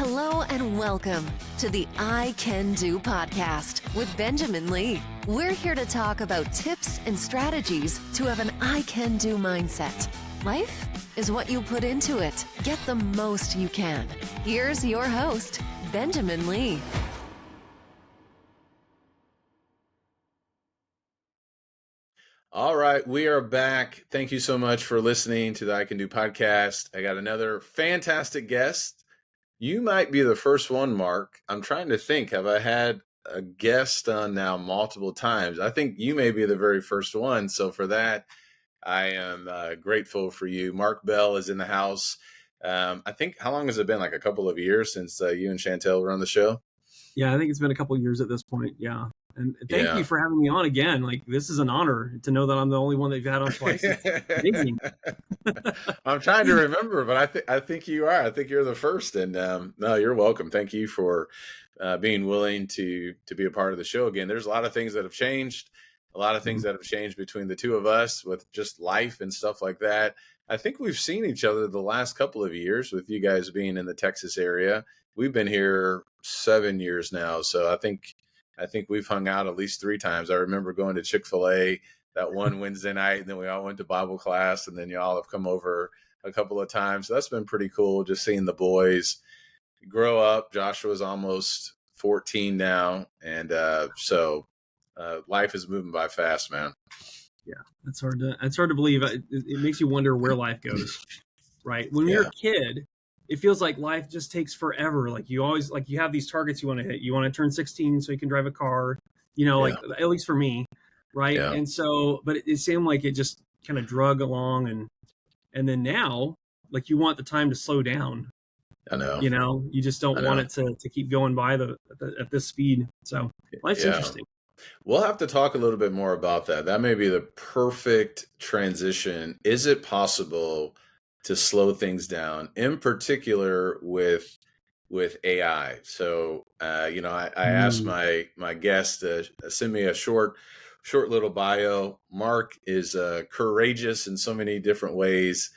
Hello and welcome to the I Can Do podcast with Benjamin Lee. We're here to talk about tips and strategies to have an I Can Do mindset. Life is what you put into it. Get the most you can. Here's your host, Benjamin Lee. All right, we are back. Thank you so much for listening to the I Can Do podcast. I got another fantastic guest. You might be the first one, Mark. I'm trying to think. Have I had a guest on now multiple times? I think you may be the very first one. So for that, I am grateful for you. Mark Beall is in the house. I think, how long has it been? Like a couple of years since you and Chantel were on the show? Yeah, I think it's been a couple of years at this point. Yeah. And thank you for having me on again. Like, this is an honor to know that I'm the only one that you've had on twice. It's amazing. I'm trying to remember, but I think you are. I think you're the first. And no, you're welcome. Thank you for being willing to be a part of the show again. There's a lot of things that have changed. A lot of things that have changed between the two of us with just life and stuff like that. I think we've seen each other the last couple of years with you guys being in the Texas area. We've been here 7 years now. So I think we've hung out at least 3 times. I remember going to Chick-fil-A that one Wednesday night, and then we all went to Bible class, and then y'all have come over a couple of times. So that's been pretty cool, just seeing the boys grow up. Joshua's almost 14 now, and so life is moving by fast, man. Yeah, it's hard to believe. It makes you wonder where life goes, right? When you're a kid, it feels like life just takes forever. Like you have these targets you want to hit. You want to turn 16 so you can drive a car, like at least for me. Right. Yeah. And so, but it seemed like it just kind of drug along and then now, like you want the time to slow down. I know. You just don't want it to keep going by at this speed. So life's interesting. We'll have to talk a little bit more about that. That may be the perfect transition. Is it possible to slow things down, in particular with AI? So, I asked my guest to send me a short little bio. Mark is courageous in so many different ways.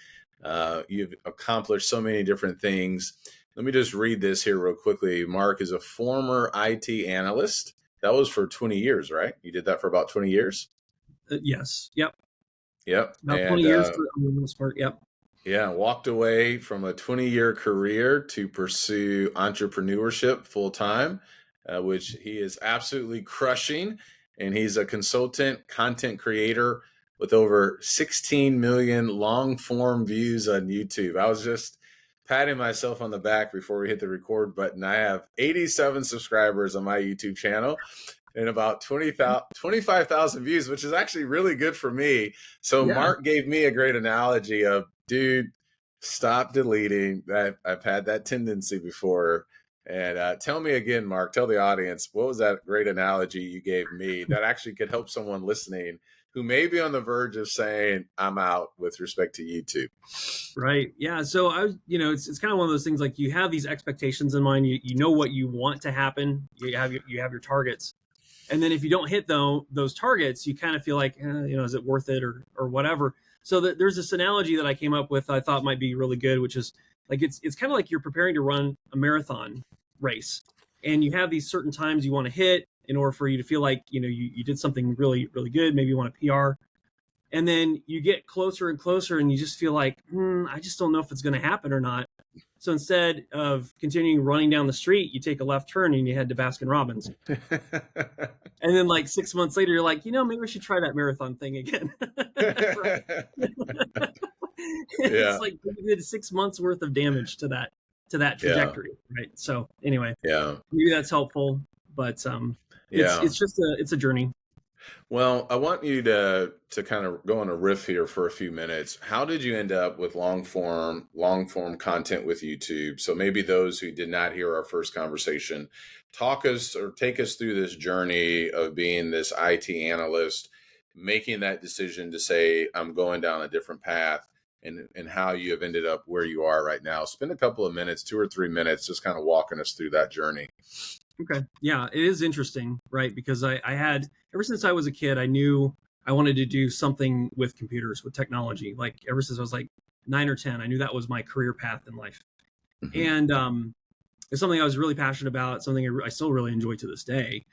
You've accomplished so many different things. Let me just read this here real quickly. Mark is a former IT analyst. That was for 20 years, right? You did that for about 20 years? Yes. Yep. About 20 years for the most part. Yep. Yeah, walked away from a 20-year career to pursue entrepreneurship full-time, which he is absolutely crushing. And he's a consultant, content creator with over 16 million long-form views on YouTube. I was just patting myself on the back before we hit the record button. I have 87 subscribers on my YouTube channel and about 25,000 views, which is actually really good for me. So Mark gave me a great analogy of, dude, stop deleting. I've had that tendency before. And tell me again, Mark, tell the audience, what was that great analogy you gave me that actually could help someone listening who may be on the verge of saying, I'm out with respect to YouTube? Right. Yeah. So it's kind of one of those things, like you have these expectations in mind. You know what you want to happen. You have your targets. And then if you don't hit those targets, you kind of feel like, is it worth it or whatever. So there's this analogy that I came up with I thought might be really good, which is like it's kind of like you're preparing to run a marathon race, and you have these certain times you want to hit in order for you to feel like you did something really, really good. Maybe you want a PR, and then you get closer and closer, and you just feel like I just don't know if it's going to happen or not. So instead of continuing running down the street, you take a left turn and you head to Baskin Robbins. And then like 6 months later, you're like, maybe we should try that marathon thing again. It's like you did 6 months worth of damage to that trajectory. Right. So anyway, maybe that's helpful, but it's a journey. Well, I want you to kind of go on a riff here for a few minutes. How did you end up with long form content with YouTube? So maybe those who did not hear our first conversation, take us through this journey of being this IT analyst, making that decision to say, I'm going down a different path, and how you have ended up where you are right now. Spend a couple of minutes, 2 or 3 minutes, just kind of walking us through that journey. Okay. Yeah, it is interesting, right? Because I had, ever since I was a kid, I knew I wanted to do something with computers, with technology. Like ever since I was like 9 or 10, I knew that was my career path in life. Mm-hmm. And It's something I was really passionate about, something I still really enjoy to this day.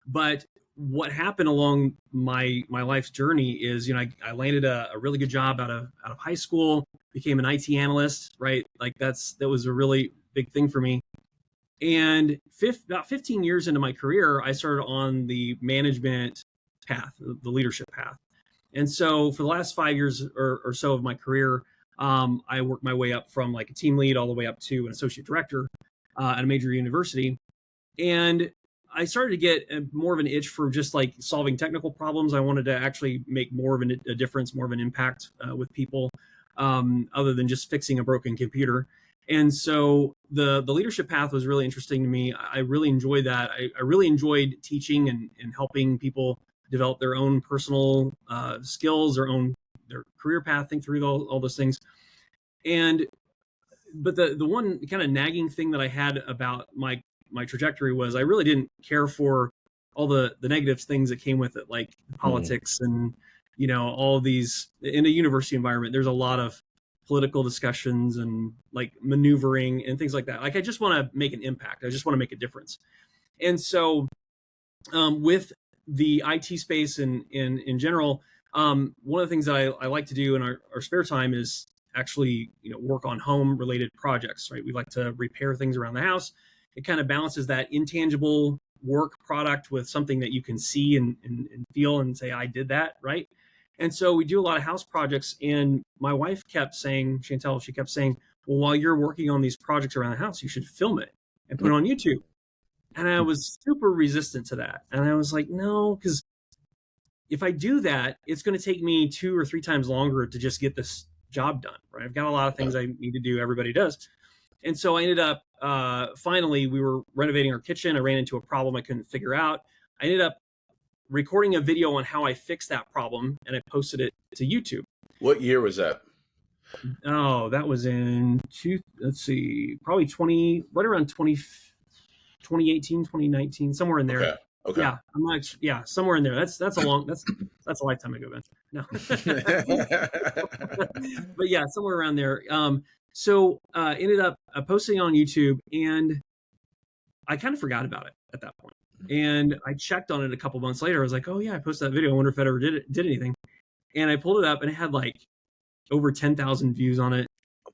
But what happened along my life's journey is, I landed a really good job out of high school, became an IT analyst, right? Like that was a really big thing for me. And about 15 years into my career, I started on the management path, the leadership path. And so for the last 5 years or so of my career, I worked my way up from like a team lead all the way up to an associate director at a major university. And I started to get more of an itch for just like solving technical problems. I wanted to actually make more of a difference, more of an impact with people, other than just fixing a broken computer. And so the leadership path was really interesting to me. I really enjoyed that. I really enjoyed teaching and helping people develop their own personal skills, their career path, think through all those things. But the one kind of nagging thing that I had about my trajectory was I really didn't care for all the negative things that came with it, like politics and, all these in a university environment. There's a lot of political discussions and like maneuvering and things like that. Like I just want to make an impact. I just want to make a difference. And so with the IT space and in general, one of the things that I like to do in our spare time is actually work on home related projects, right? We like to repair things around the house. It kind of balances that intangible work product with something that you can see and feel and say, I did that, right? And so we do a lot of house projects. And my wife kept saying, Chantel, she kept saying, well, while you're working on these projects around the house, you should film it and put it on YouTube. And I was super resistant to that. And I was like, no, because if I do that, it's going to take me 2 or 3 times longer to just get this job done, right? I've got a lot of things I need to do. Everybody does. And so I ended up, finally, we were renovating our kitchen. I ran into a problem I couldn't figure out. I ended up recording a video on how I fixed that problem, and I posted it to YouTube. What year was that? Oh, that was in, probably right around 2018, 2019, somewhere in there. Okay. Yeah, I'm not. Yeah, somewhere in there. That's a lifetime ago, Ben. No, but yeah, somewhere around there. So ended up posting on YouTube, and I kind of forgot about it at that point. And I checked on it a couple months later. I was like, oh yeah, I posted that video. I wonder if it ever did anything. And I pulled it up, and it had like over 10,000 views on it.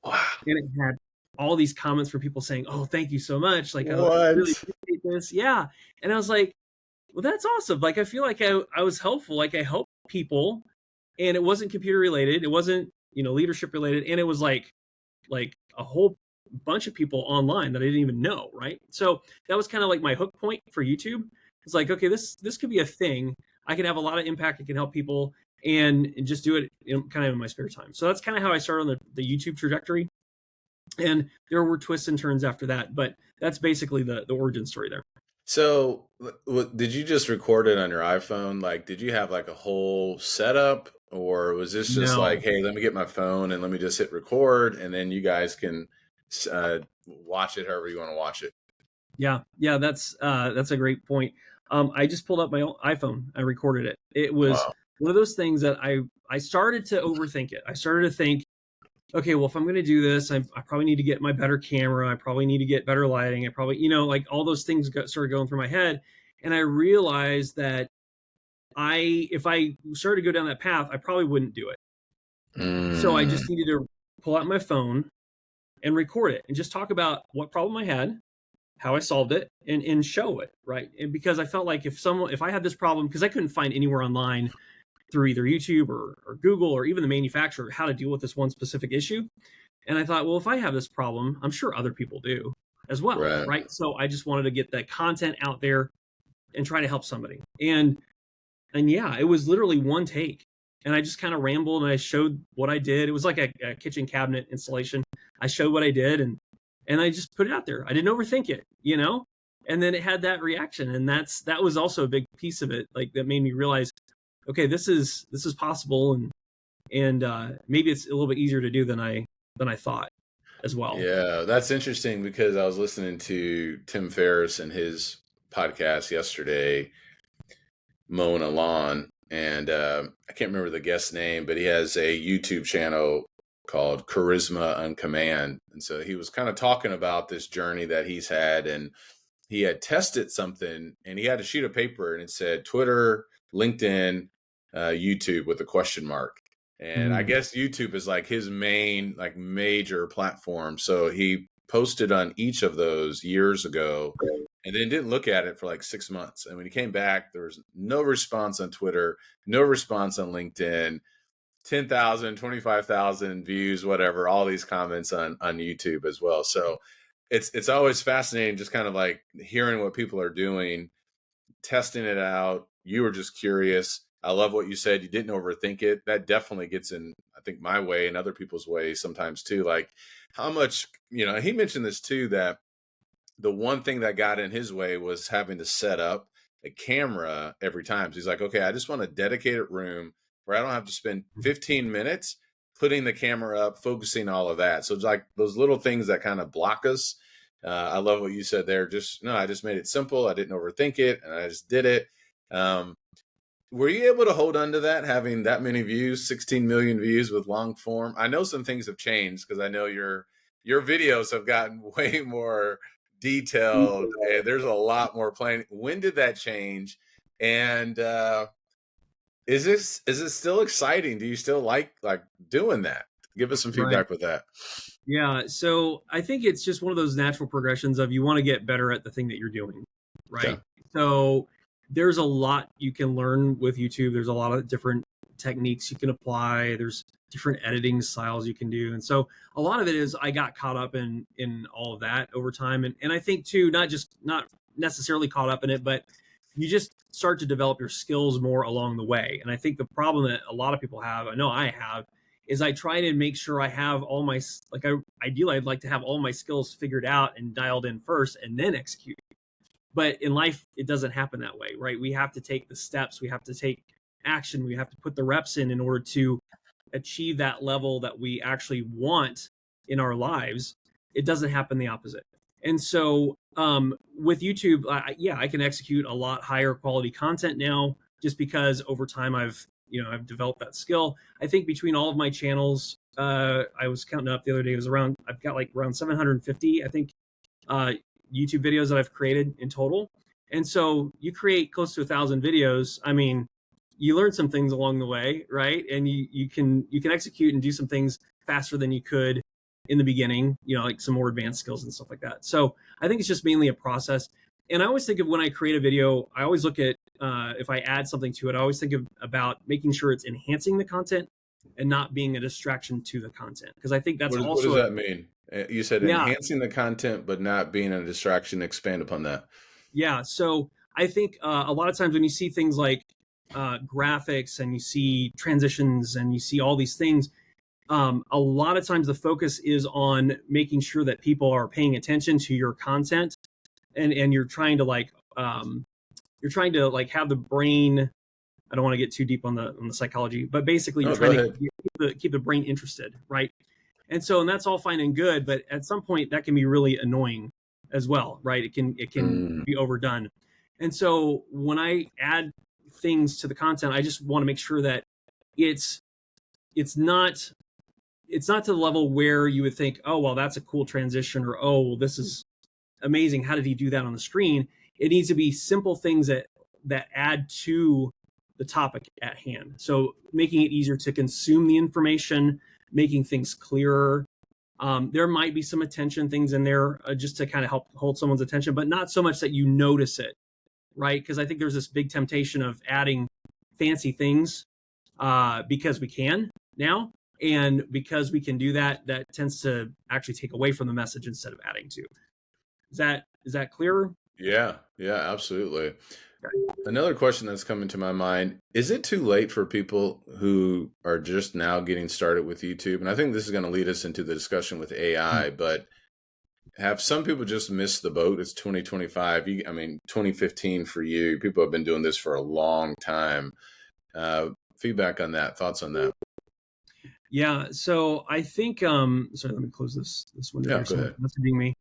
Wow. And it had all these comments from people saying, oh, thank you so much. Like, I really appreciate this. Yeah. And I was like, well, that's awesome. Like, I feel like I was helpful. Like, I helped people, and it wasn't computer related. It wasn't, leadership related. And it was like a whole bunch of people online that I didn't even know. Right. So that was kind of like my hook point for YouTube. It's like, okay, this could be a thing. I can have a lot of impact. I can help people and just do it kind of in my spare time. So that's kind of how I started on the YouTube trajectory. And there were twists and turns after that, but that's basically the origin story there. So did you just record it on your iPhone? Like, did you have like a whole setup, or was this just like, hey, let me get my phone and let me just hit record, and then you guys can watch it however you want to watch it? Yeah, that's a great point. I just pulled up my own iPhone. I recorded it. It was one of those things that I started to overthink it. I started to think, okay, well, if I'm going to do this, I probably need to get my better camera. I probably need to get better lighting. I probably, like all those things started going through my head. And I realized that if I started to go down that path, I probably wouldn't do it. So I just needed to pull out my phone and record it and just talk about what problem I had, how I solved it, and show it, right? And because I felt like if I had this problem, because I couldn't find anywhere online through either YouTube or Google or even the manufacturer how to deal with this one specific issue. And I thought, well, if I have this problem, I'm sure other people do as well, right? So I just wanted to get that content out there and try to help somebody. And yeah, it was literally one take. And I just kind of rambled and I showed what I did. It was like a kitchen cabinet installation. I showed what I did and I just put it out there. I didn't overthink it, and then it had that reaction. And that was also a big piece of it. Like that made me realize, okay, this is possible, and maybe it's a little bit easier to do than I thought as well. Yeah, that's interesting because I was listening to Tim Ferriss and his podcast yesterday, mowing a lawn, and I can't remember the guest's name, but he has a YouTube channel called Charisma on Command. And so he was kind of talking about this journey that he's had, and he had tested something, and he had a sheet of paper, and it said Twitter, LinkedIn, YouTube with a question mark. And I guess YouTube is like his main, like major platform. So he posted on each of those years ago and then didn't look at it for like 6 months. And when he came back, there was no response on Twitter, no response on LinkedIn, 10,000, 25,000 views, whatever, all these comments on YouTube as well. So it's always fascinating, just kind of like hearing what people are doing, testing it out. You were just curious. I love what you said. You didn't overthink it. That definitely gets in, I think, my way and other people's way sometimes too. Like how much, he mentioned this too, that the one thing that got in his way was having to set up a camera every time. So he's like, okay, I just want a dedicated room where I don't have to spend 15 minutes putting the camera up, focusing all of that. So it's like those little things that kind of block us. I love what you said there. I just made it simple. I didn't overthink it, and I just did it. Were you able to hold on to that, having that many views, 16 million views with long form? I know some things have changed because I know your videos have gotten way more detailed, and there's a lot more planning. When did that change? And is it still exciting? Do you still like doing that? Give us some feedback with that. Yeah, so I think it's just one of those natural progressions of you want to get better at the thing that you're doing, right? Yeah. So there's a lot you can learn with YouTube. There's a lot of different techniques you can apply. There's different editing styles you can do. And so a lot of it is I got caught up in all of that over time. And I think too, not necessarily caught up in it, but you just start to develop your skills more along the way. And I think the problem that a lot of people have, I know I have, is I try to make sure I have all my, ideally I'd like to have all my skills figured out and dialed in first and then execute. But in life, it doesn't happen that way, right? We have to take the steps. We have to take action. We have to put the reps in order to achieve that level that we actually want in our lives. It doesn't happen the opposite. And so with YouTube, I can execute a lot higher quality content now just because over time I've developed that skill. I think between all of my channels, I was counting up the other day, I've got like around 750, I think, YouTube videos that I've created in total. And so you create close to 1,000 videos. I mean, you learn some things along the way, right? And you can execute and do some things faster than you could in the beginning, like some more advanced skills and stuff like that. So I think it's just mainly a process. And I always think of when I create a video, I always look at, if I add something to it, I always think about making sure it's enhancing the content and not being a distraction to the content. Because I think that's what does that mean? You said enhancing the content, but not being a distraction. Expand upon that. Yeah. So I think a lot of times when you see things like graphics and you see transitions and you see all these things, a lot of times the focus is on making sure that people are paying attention to your content, and you're trying to have the brain. I don't want to get too deep on the psychology, but basically you're trying to keep the brain interested, right? And that's all fine and good, but at some point that can be really annoying as well, right? It can be overdone. And so when I add things to the content, I just want to make sure that it's not to the level where you would think, oh, well, that's a cool transition, or, oh, well, this is amazing. How did he do that on the screen? It needs to be simple things that add to the topic at hand. So making it easier to consume the information, making things clearer. There might be some attention things in there just to kind of help hold someone's attention, but not so much that you notice it, right? Because I think there's this big temptation of adding fancy things because we can now. And because we can do that, that tends to actually take away from the message instead of adding to. Is that clearer? Yeah, absolutely. Another question that's coming to my mind, is it too late for people who are just now getting started with YouTube? And I think this is going to lead us into the discussion with AI, but have some people just missed the boat? It's 2025. 2015 for you. People have been doing this for a long time. Feedback on that, thoughts on that? Yeah, so I think, sorry, let me close this window. Yeah, go ahead. Messaging me.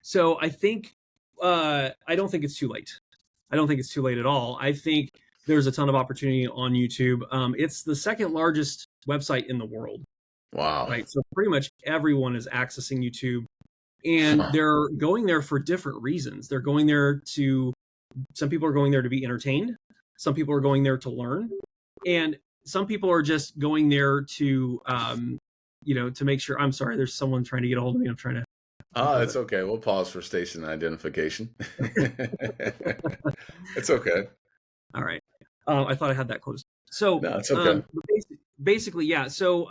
So I think, I don't think it's too late. I don't think it's too late at all. I think there's a ton of opportunity on YouTube. It's the second largest website in the world. Wow. right? So pretty much everyone is accessing YouTube, and they're going there for different reasons. They're going there to, some people are going there to be entertained. Some people are going there to learn. And some people are just going there to, to make sure, I'm sorry, there's someone trying to get a hold of me. I'm trying to. Oh, it's okay. We'll pause for station identification. It's okay. All right. I thought I had that closed. So No, it's okay. basically, yeah. So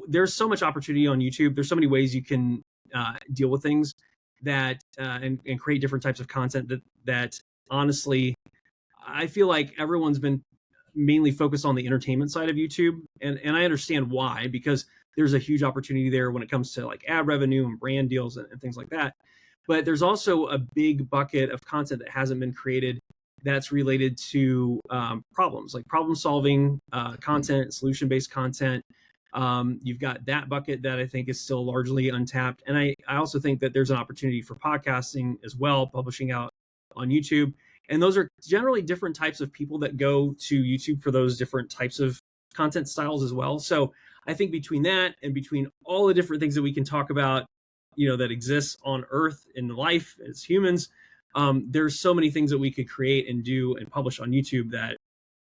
there's so much opportunity on YouTube. There's so many ways you can deal with things that and create different types of content that honestly, I feel like everyone's been mainly focused on the entertainment side of YouTube, and I understand why, because there's a huge opportunity there when it comes to like ad revenue and brand deals and things like that. But there's also a big bucket of content that hasn't been created that's related to problems, like problem solving content, solution based content. You've got that bucket that I think is still largely untapped. And I also think that there's an opportunity for podcasting as well, publishing out on YouTube. And those are generally different types of people that go to YouTube for those different types of content styles as well. So I think between that and between all the different things that we can talk about, that exists on Earth in life as humans, there's so many things that we could create and do and publish on YouTube that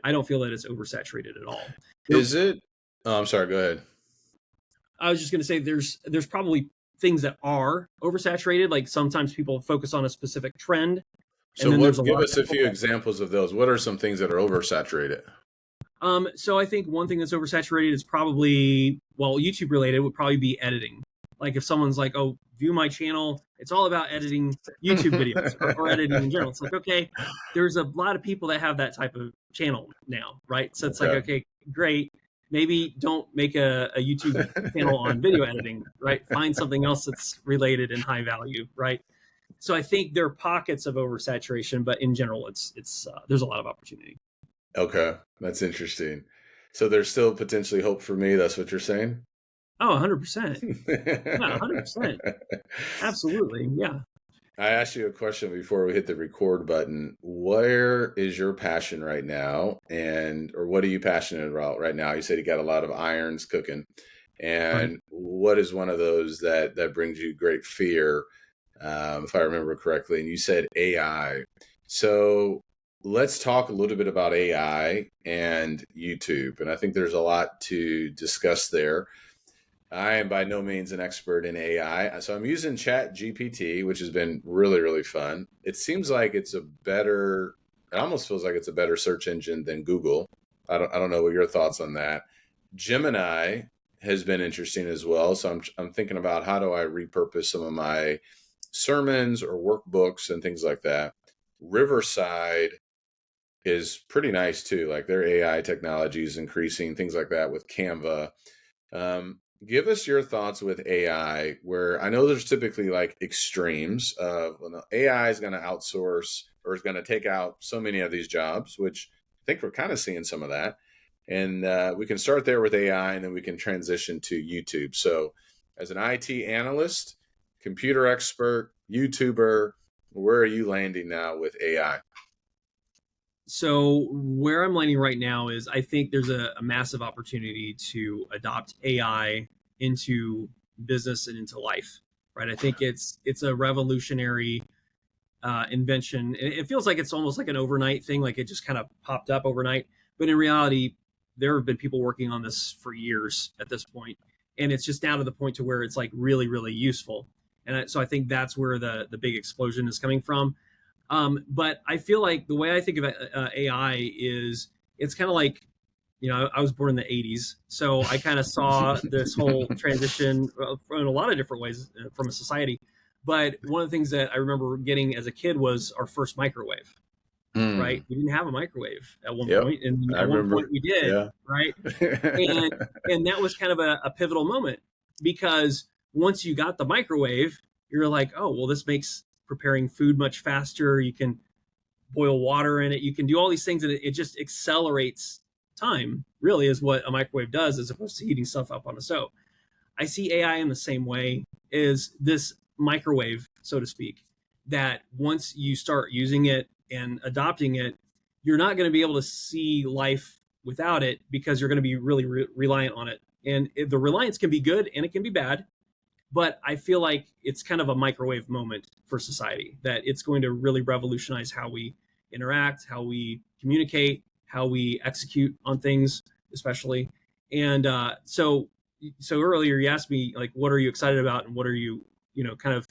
I don't feel that it's oversaturated at all. Is it? Oh, I'm sorry. Go ahead. I was just going to say there's probably things that are oversaturated. Like sometimes people focus on a specific trend. So give us a few examples of those. What are some things that are oversaturated? So I think one thing that's oversaturated is probably, well, YouTube related would probably be editing. Like if someone's like, oh, view my channel, it's all about editing YouTube videos or editing in general. It's like, okay, there's a lot of people that have that type of channel now, right? So it's like, okay, great. Maybe don't make a YouTube channel on video editing, right? Find something else that's related and high value, right? So I think there are pockets of oversaturation, but in general, it's there's a lot of opportunity. Okay, that's interesting. So there's still potentially hope for me. That's what you're saying? Oh, 100%. Yeah, 100%. Absolutely. Yeah. I asked you a question before we hit the record button. Where is your passion right now? Or what are you passionate about right now? You said you got a lot of irons cooking. And Right. what is one of those that brings you great fear, if I remember correctly? And you said AI. So let's talk a little bit about AI and YouTube. And I think there's a lot to discuss there. I am by no means an expert in AI. So I'm using Chat GPT, which has been really, really fun. It seems like it almost feels like it's a better search engine than Google. I don't know what your thoughts on that. Gemini has been interesting as well. So I'm thinking about how do I repurpose some of my sermons or workbooks and things like that. Riverside is pretty nice too. Like their AI technology is increasing, things like that with Canva. Give us your thoughts with AI, where I know there's typically like extremes of AI is going to outsource or is going to take out so many of these jobs, which I think we're kind of seeing some of that. And we can start there with AI and then we can transition to YouTube. So as an IT analyst, computer expert, YouTuber, where are you landing now with AI? So where I'm landing right now is I think there's a massive opportunity to adopt AI into business and into life, right? I think it's a revolutionary invention. It feels like it's almost like an overnight thing, like it just kind of popped up overnight. But in reality, there have been people working on this for years at this point, and it's just now to the point to where it's like really, really useful. And so I think that's where the big explosion is coming from. But I feel like the way I think of AI is it's kind of like, I was born in the 80s. So I kind of saw this whole transition in a lot of different ways from a society. But one of the things that I remember getting as a kid was our first microwave, right? We didn't have a microwave at one point. And at one point we did, right? And that was kind of a pivotal moment, because once you got the microwave, you're like, oh, well, this makes preparing food much faster. You can boil water in it. You can do all these things, and it just accelerates time, really, is what a microwave does, as opposed to heating stuff up on a stove. I see AI in the same way, is this microwave, so to speak, that once you start using it and adopting it, you're not going to be able to see life without it, because you're going to be really reliant on it, And the reliance can be good and it can be bad, but I feel like it's kind of a microwave moment for society, that it's going to really revolutionize how we interact, how we communicate, how we execute on things, especially. And so earlier you asked me, like, what are you excited about and what are you, kind of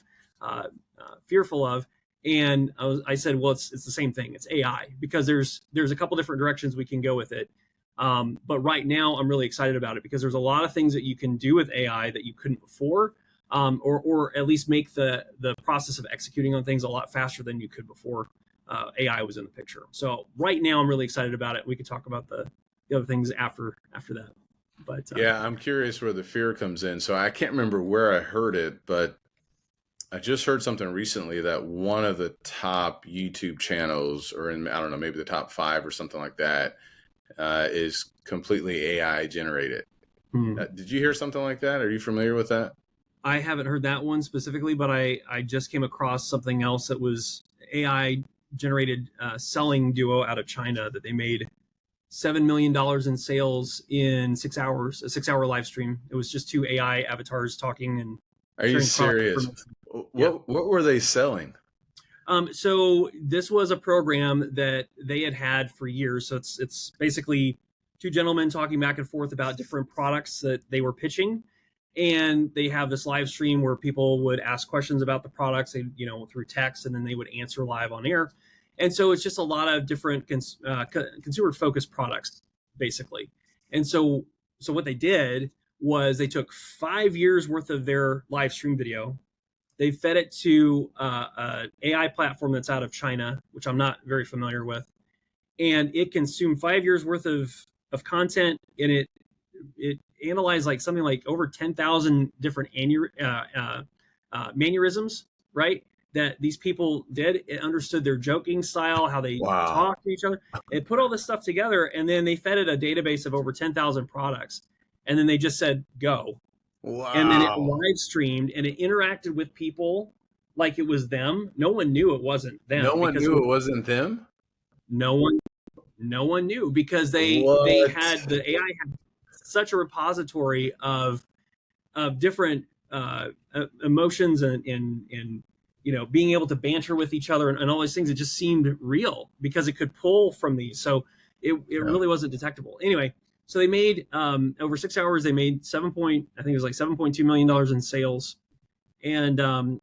fearful of? And I said, well, it's the same thing. It's AI, because there's a couple different directions we can go with it. But right now I'm really excited about it because there's a lot of things that you can do with AI that you couldn't before, or at least make the process of executing on things a lot faster than you could before AI was in the picture. So right now I'm really excited about it. We could talk about the other things after that. But yeah, I'm curious where the fear comes in. So I can't remember where I heard it, but I just heard something recently that one of the top YouTube channels, or in, I don't know, maybe the top 5 or something like that, is completely AI generated. Did you hear something like that? Are you familiar with that? I haven't heard that one specifically, but I just came across something else that was AI generated selling duo out of China that they made $7 million in sales in 6 hours, a 6-hour live stream. It was just 2 AI avatars talking and Are you serious? What were they selling? So this was a program that they had for years. So it's basically 2 gentlemen talking back and forth about different products that they were pitching. And they have this live stream where people would ask questions about the products, through text, and then they would answer live on air. And so it's just a lot of different consumer-focused products, basically. And so what they did was they took 5 years worth of their live stream video. They fed it to an AI platform that's out of China, which I'm not very familiar with. And it consumed 5 years worth of content, and it analyzed like something like over 10,000 different mannerisms, right? That these people did. It understood their joking style, how they talk to each other. It put all this stuff together, and then they fed it a database of over 10,000 products. And then they just said, go. Wow. And then it live streamed and it interacted with people like it was them. No one knew it wasn't them. No one knew it wasn't them? No one knew, because they had the AI had such a repository of different emotions and being able to banter with each other and all these things. It just seemed real because it could pull from these. So it really wasn't detectable. Anyway, so they made over 6 hours, they made $7.2 million in sales. And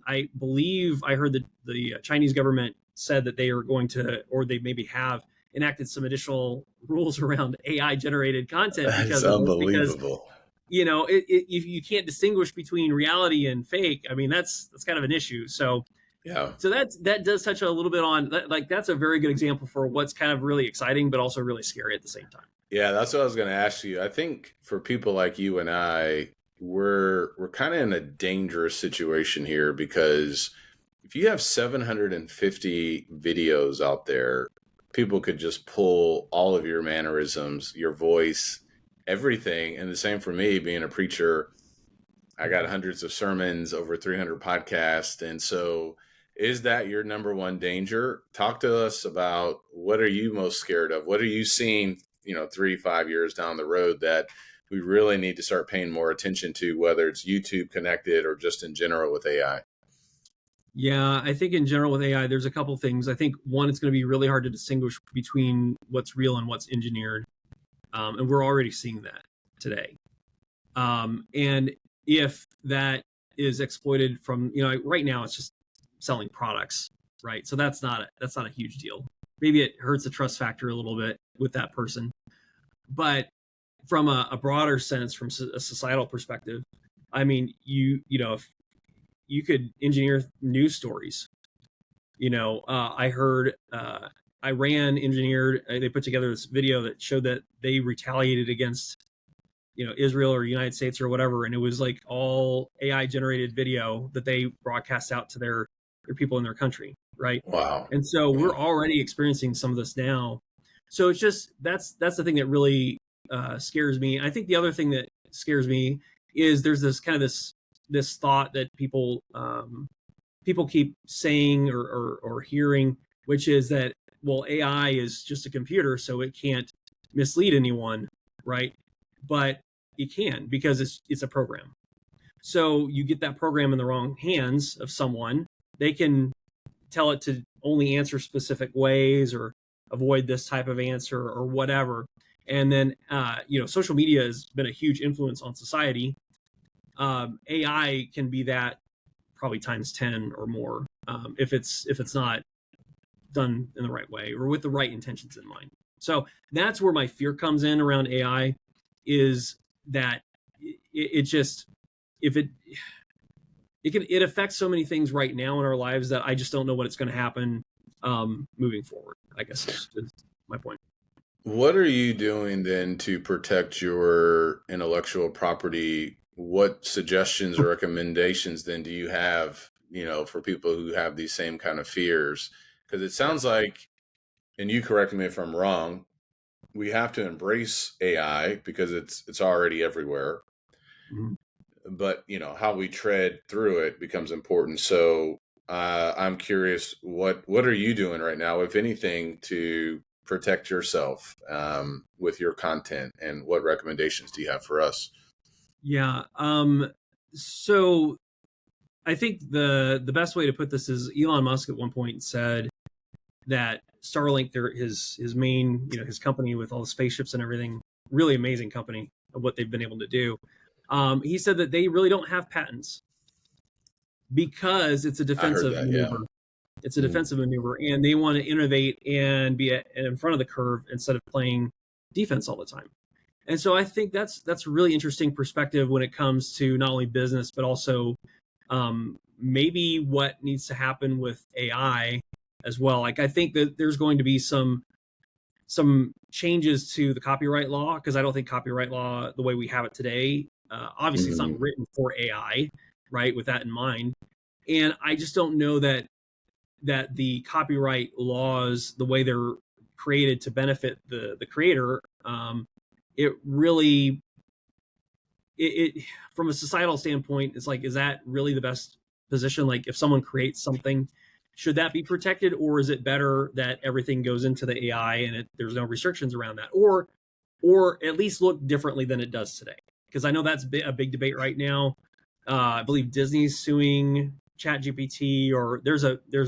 I believe I heard that the Chinese government said that they are going to, or they maybe have enacted some additional rules around AI generated content. That's unbelievable. Because, you can't distinguish between reality and fake. I mean, that's kind of an issue. So yeah. So that does touch a little bit on like that's a very good example for what's kind of really exciting, but also really scary at the same time. Yeah, that's what I was going to ask you. I think for people like you and I, we're kind of in a dangerous situation here, because if you have 750 videos out there, people could just pull all of your mannerisms, your voice, everything. And the same for me, being a preacher. I got hundreds of sermons, over 300 podcasts. And so is that your number one danger? Talk to us about, what are you most scared of? What are you seeing 3-5 years down the road that we really need to start paying more attention to, whether it's YouTube connected or just in general with AI? Yeah, I think in general with AI, there's a couple things. I think one, it's going to be really hard to distinguish between what's real and what's engineered. And we're already seeing that today. And if that is exploited from, right now it's just selling products, right? So that's not a huge deal. Maybe it hurts the trust factor a little bit with that person. But from a broader sense, from a societal perspective, I mean, if you could engineer news stories. I heard Iran engineered, they put together this video that showed that they retaliated against, Israel or United States or whatever. And it was like all AI generated video that they broadcast out to their people in their country. Right. Wow. And so we're already experiencing some of this now. So it's just, that's the thing that really scares me. And I think the other thing that scares me is there's this kind of this thought that people keep saying or hearing, which is that, well, AI is just a computer, so it can't mislead anyone, right? But you can, because it's a program. So you get that program in the wrong hands of someone, they can tell it to only answer specific ways or avoid this type of answer or whatever. And then, social media has been a huge influence on society. AI can be that probably times 10 or more, if it's not done in the right way or with the right intentions in mind. So that's where my fear comes in around AI, is that it just, if it affects so many things right now in our lives that I just don't know what it's going to happen moving forward, I guess is my point. What are you doing then to protect your intellectual property? What suggestions or recommendations then do you have, for people who have these same kind of fears? Because it sounds like, and you correct me if I'm wrong, we have to embrace AI because it's already everywhere. Mhm. But how we tread through it becomes important. So I'm curious, what are you doing right now, if anything, to protect yourself with your content, and what recommendations do you have for us? Yeah. So I think the best way to put this is Elon Musk at one point said that Starlink, his main, his company with all the spaceships and everything, really amazing company of what they've been able to do. He said that they really don't have patents because it's a I heard defensive that, yeah. maneuver. It's a defensive maneuver, and they want to innovate and be in front of the curve instead of playing defense all the time. And so I think that's a really interesting perspective when it comes to not only business, but also maybe what needs to happen with AI as well. Like, I think that there's going to be some changes to the copyright law, because I don't think copyright law, the way we have it today, obviously it's not written for AI, right, with that in mind. And I just don't know that the copyright laws, the way they're created to benefit the creator, it really, it from a societal standpoint, it's like, is that really the best position? Like, if someone creates something, should that be protected, or is it better that everything goes into the AI and there's no restrictions around that, or at least look differently than it does today? Because I know that's a big debate right now. I believe Disney's suing ChatGPT, or there's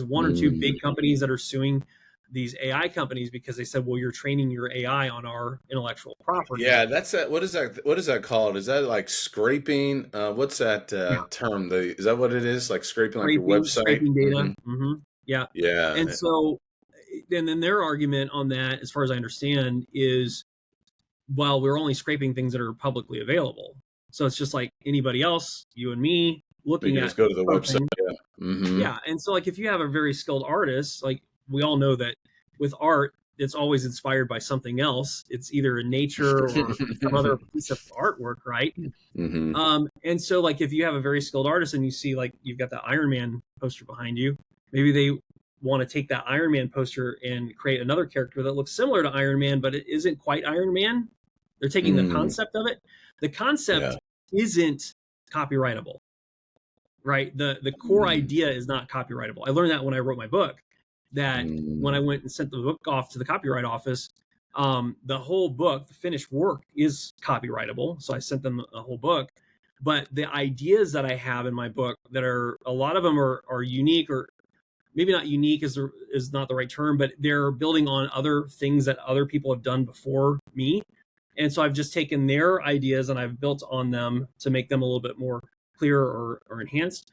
one or two big companies that are suing these AI companies because they said, well, you're training your AI on our intellectual property. Yeah, that's that. What is that called? Is that like scraping? What's that term? Is that what it is? Like scraping like your website? Scraping data. Yeah. Yeah. And so, and then their argument on that, as far as I understand, is, well, we're only scraping things that are publicly available. So it's just like anybody else, you and me, looking You can at just go to the website. something. Yeah. Yeah. And so, like, if you have a very skilled artist, like, we all know that with art, it's always inspired by something else. It's either in nature or some other piece of artwork, right? And so, like, if you have a very skilled artist and you see, like, you've got the Iron Man poster behind you, maybe they want to take that Iron Man poster and create another character that looks similar to Iron Man, but it isn't quite Iron Man. They're taking the concept of it. The concept isn't copyrightable, right? The core idea is not copyrightable. I learned that when I wrote my book, that when I went and sent the book off to the copyright office, the whole book, the finished work, is copyrightable. So I sent them a whole book. But the ideas that I have in my book, that are, a lot of them are unique, or maybe not unique is not the right term, but they're building on other things that other people have done before me. And so I've just taken their ideas and I've built on them to make them a little bit more clear or enhanced.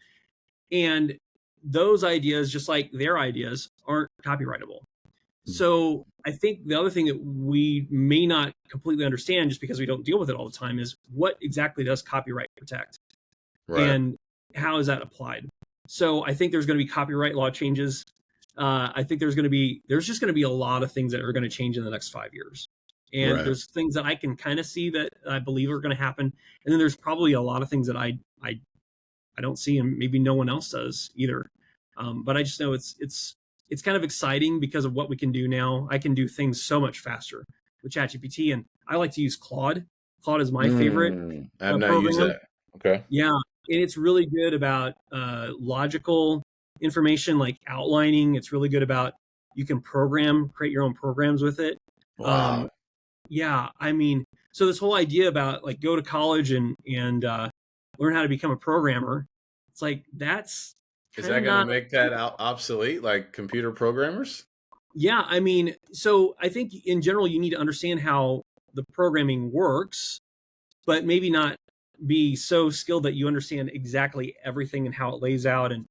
And those ideas, just like their ideas, aren't copyrightable. So I think the other thing that we may not completely understand, just because we don't deal with it all the time, is what exactly does copyright protect? Right. And how is that applied? So I think there's going to be copyright law changes. I think there's just going to be a lot of things that are going to change in the next 5 years. And there's things that I can kind of see that I believe are going to happen. And then there's probably a lot of things that I don't see, and maybe no one else does either. But I just know it's kind of exciting because of what we can do now. I can do things so much faster with ChatGPT, and I like to use Claude. Claude is my favorite I have not program. used that. Okay. Yeah, and it's really good about logical information, like outlining. It's really good about, you can create your own programs with it. Wow. Yeah, I mean, So this whole idea about like go to college and learn how to become a programmer, it's like that's Is kind that of going to not. make that obsolete, like computer programmers? Yeah, I mean, so I think in general you need to understand how the programming works, but maybe not be so skilled that you understand exactly everything and how it lays out, and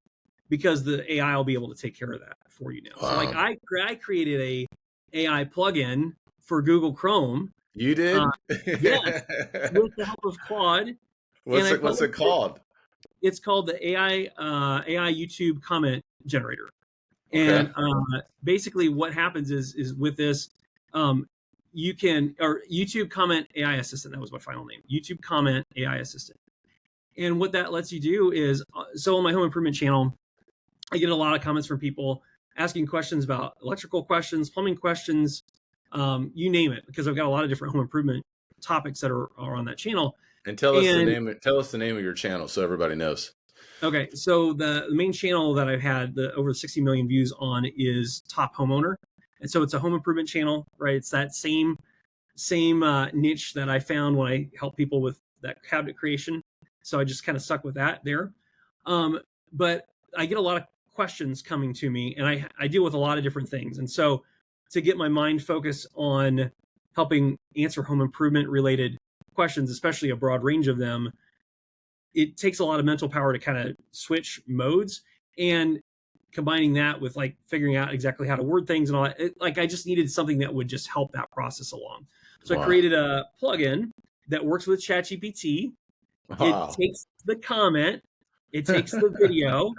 because the AI will be able to take care of that for you now. So like Wow. I created a AI plugin for Google Chrome. You Uh, did? yes, with the help of Claude, and I What's it published it. called? It's called the AI YouTube comment generator. Okay. And basically, what happens is with this, you can or YouTube comment AI assistant. That was my final name. YouTube comment AI assistant. And what that lets you do is, so on my home improvement channel, I get a lot of comments from people asking questions about electrical questions, plumbing questions, you name it, because I've got a lot of different home improvement topics that are on that channel. And tell us And the name of your channel so everybody knows. okay, so the main channel that I've had the over 60 million views on is Top Homeowner, and so it's a home improvement channel, right? It's that same niche that I found when I help people with that cabinet creation. So I just kind of stuck with that there. But I get a lot of questions coming to me, and I deal with a lot of different things, and so to get my mind focused on helping answer home improvement related questions, especially a broad range of them, it takes a lot of mental power to kind of switch modes, and combining that with like figuring out exactly how to word things and all that. Like I just needed something that would just help that process along. So I Wow. created a plugin that works with ChatGPT. It Wow. takes the comment, it takes the video,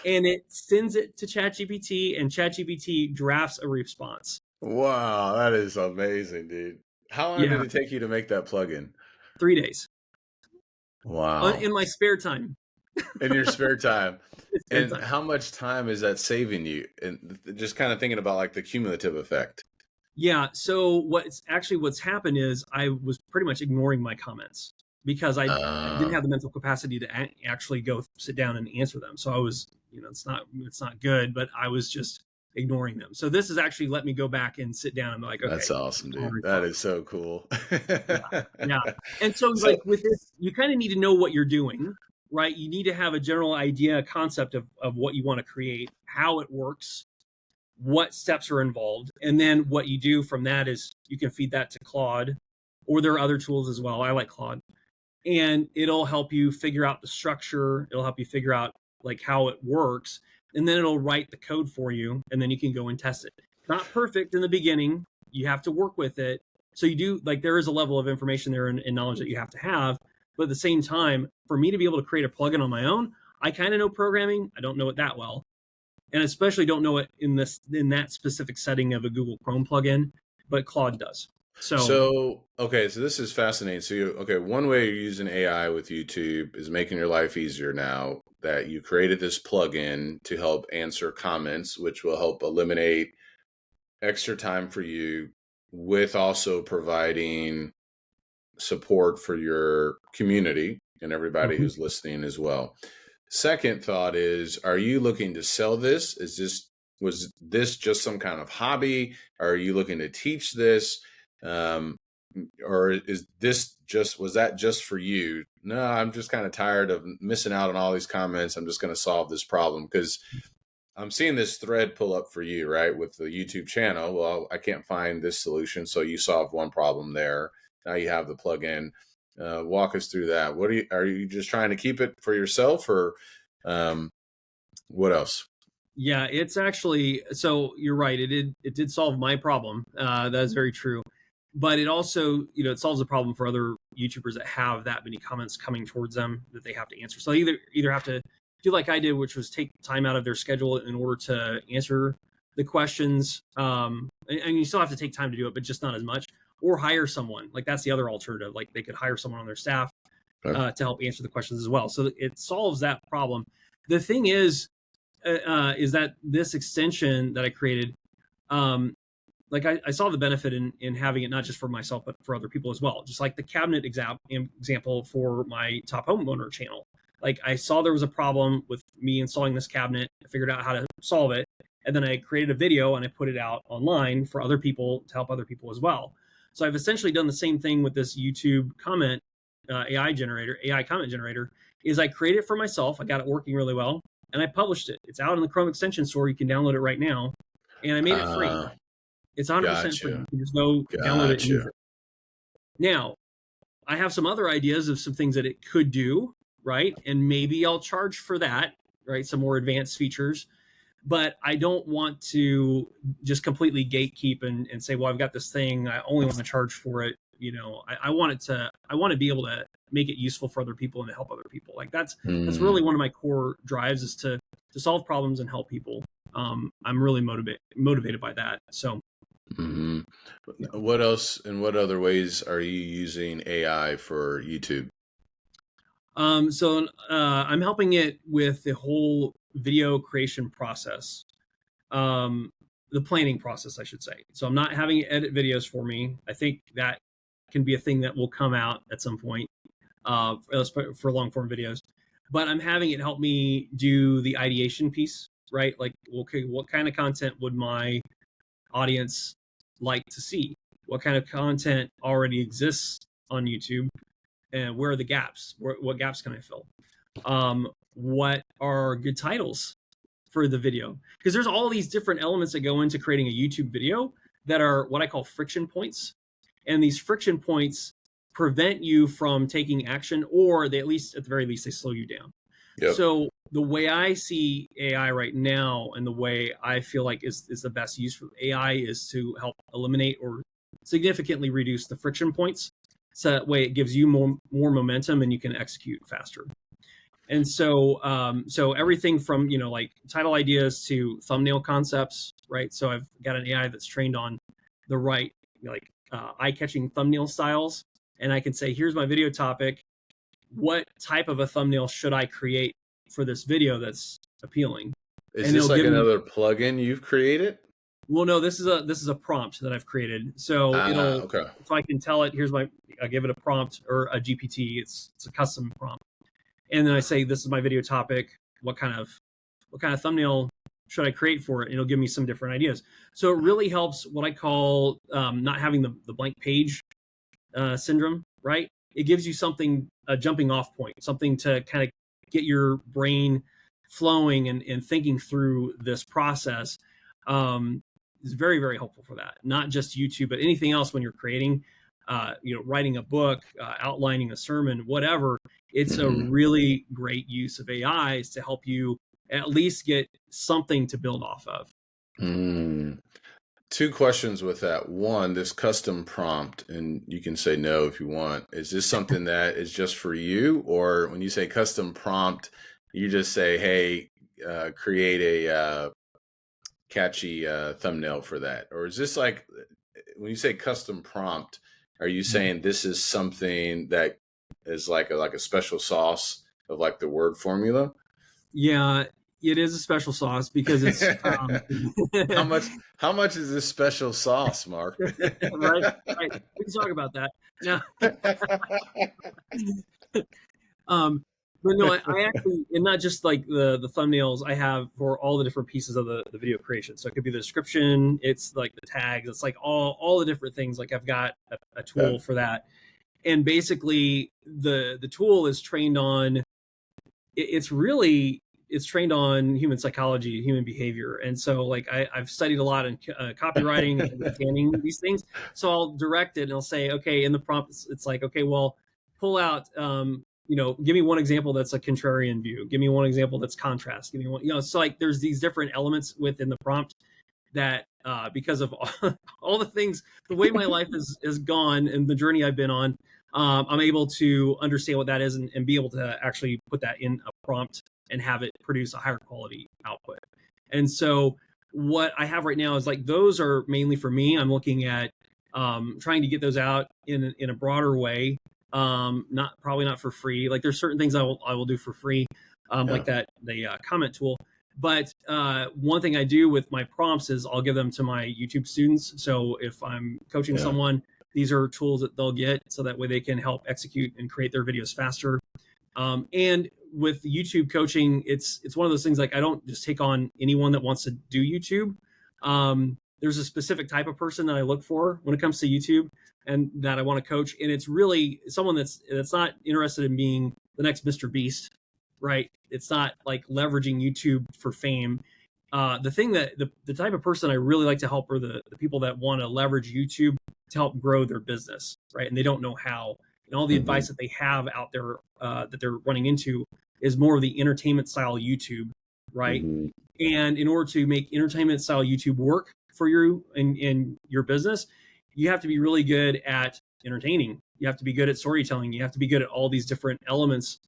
and it sends it to ChatGPT, and ChatGPT drafts a response. Wow, that is amazing, dude. How long did Yeah, it take you to make that plugin? 3 days Wow. in my spare time. In your spare time. Spare And time. how much time is that saving you? And just kind of thinking about like the cumulative effect. Yeah. So what's happened is I was pretty much ignoring my comments because I didn't Uh, have the mental capacity to actually go sit down and answer them. So I was, it's not good, but I was just ignoring them. So this has actually let me go back and sit down and be like, okay, that's awesome, I'll dude. That respond. is so cool. Yeah. Yeah. And so So, like with this, you kind of need to know what you're doing, right? You need to have a general idea, a concept of what you want to create, how it works, what steps are involved, and then what you do from that is you can feed that to Claude, or there are other tools as well. I like Claude, and it'll help you figure out the structure. It'll help you figure out like how it works, and then it'll write the code for you, and then you can go and test it. Not perfect in the beginning. You have to work with it. So you do like there is a level of information there and knowledge that you have to have, but at the same time, for me to be able to create a plugin on my own, I kind of know programming. I don't know it that well, and especially don't know it in that specific setting of a Google Chrome plugin, but Claude does. So okay, so this is fascinating. So, one way you're using AI with YouTube is making your life easier now that you created this plugin to help answer comments, which will help eliminate extra time for you with also providing support for your community and everybody mhm. who's listening as well. Second thought is, are you looking to sell this? Was this just some kind of hobby? Are you looking to teach this? Um, or was that just for you? No, I'm just kind of tired of missing out on all these comments. I'm just going to solve this problem because I'm seeing this thread pull up for you, right? With the YouTube channel. Well, I can't find this solution. So you solved one problem there. Now you have the plugin. Walk us through that. Are you just trying to keep it for yourself or um, what else? Yeah, it's actually, so you're right. It did solve my problem. That is very true. But it also, it solves a problem for other YouTubers that have that many comments coming towards them that they have to answer. So they either have to do like I did, which was take time out of their schedule in order to answer the questions. And you still have to take time to do it, but just not as much. Or hire someone. Like that's the other alternative. Like they could hire someone on their staff Okay. to help answer the questions as well. So it solves that problem. The thing is that this extension that I created, like I saw the benefit in having it not just for myself but for other people as well. Just like the cabinet example for my Top Homeowner channel. Like I saw there was a problem with me installing this cabinet. I figured out how to solve it, and then I created a video and I put it out online for other people to help other people as well. So I've essentially done the same thing with this YouTube comment AI comment generator. Is I created it for myself. I got it working really well, and I published it. It's out in the Chrome extension store. You can download it right now, and I made it free. It's 100% free. Gotcha. You can just go download it and use Gotcha. it. Now, I have some other ideas of some things that it could do, right? And maybe I'll charge for that, right? Some more advanced features. But I don't want to just completely gatekeep and say, well, I've got this thing, I only want to charge for it. You know, I want to be able to make it useful for other people and to help other people. Like that's really one of my core drives, is to solve problems and help people. I'm really motivated by that. So Mm-hmm. yeah. What else, and what other ways are you using AI for YouTube? So I'm helping it with the whole video creation process, the planning process, I should say. So I'm not having it edit videos for me. I think that can be a thing that will come out at some point for long form videos. But I'm having it help me do the ideation piece, right? Like, okay, what kind of content would my audience like to see? What kind of content already exists on YouTube? And where are the gaps? What gaps can I fill? What are good titles for the video? Because there's all these different elements that go into creating a YouTube video that are what I call friction points. And these friction points prevent you from taking action, or they, at the very least, they slow you down. Yep. So the way I see AI right now, and the way I feel like is the best use for AI, is to help eliminate or significantly reduce the friction points. So that way it gives you more momentum and you can execute faster. And so everything from, like title ideas to thumbnail concepts, right? So I've got an AI that's trained on the right, eye-catching thumbnail styles. And I can say, here's my video topic. What type of a thumbnail should I create for this video that's appealing? Is this like another plugin you've created? Well, no, this is a prompt that I've created. So so I can tell it, I give it a prompt or a GPT. It's a custom prompt. And then I say, this is my video topic. What kind of thumbnail should I create for it? And it'll give me some different ideas. So it really helps what I call not having the blank page syndrome, right? It gives you a jumping off point, something to kind of get your brain flowing and thinking through this process. Is very, very helpful for that. Not just YouTube, but anything else when you're creating, writing a book, outlining a sermon, whatever. It's a really great use of AI is to help you at least get something to build off of. Two questions with that. One, this custom prompt, and you can say no if you want. Is this something that is just for you? Or when you say custom prompt, you just say, hey, create a catchy thumbnail for that? Or is this like, when you say custom prompt, are you saying this is something that is like a special sauce of like the word formula? Yeah, it is a special sauce because it's how much is this special sauce, Mark? right. We can talk about that now. But no, I actually, and not just like the thumbnails I have for all the different pieces of the video creation. So it could be the description, it's like the tags, it's like all the different things. Like I've got a tool for that. And basically the tool is trained on, it's trained on human psychology, human behavior. And so like I've studied a lot in copywriting and understanding these things. So I'll direct it and I'll say, okay, in the prompt, it's like, okay, well, pull out, give me one example that's a contrarian view. Give me one example that's contrast. Give me one, so like there's these different elements within the prompt that because of all the things, the way my life is gone and the journey I've been on, I'm able to understand what that is and be able to actually put that in a prompt and have it produce a higher quality output. And so what I have right now is like, those are mainly for me. I'm looking at trying to get those out in a broader way. Probably not for free. Like there's certain things I will do for free, like the comment tool. But one thing I do with my prompts is I'll give them to my YouTube students. So if I'm coaching someone, these are tools that they'll get so that way they can help execute and create their videos faster. And with YouTube coaching, it's one of those things, like I don't just take on anyone that wants to do YouTube. There's a specific type of person that I look for when it comes to YouTube. and that I want to coach. And it's really someone that's not interested in being the next Mr. Beast, right? It's not like leveraging YouTube for fame. The thing that the type of person I really like to help are the people that want to leverage YouTube to help grow their business, right? And they don't know how. And all the advice that they have out there that they're running into is more of the entertainment style YouTube, right? And in order to make entertainment style YouTube work for you and your business, you have to be really good at entertaining. You have to be good at storytelling. You have to be good at all these different elements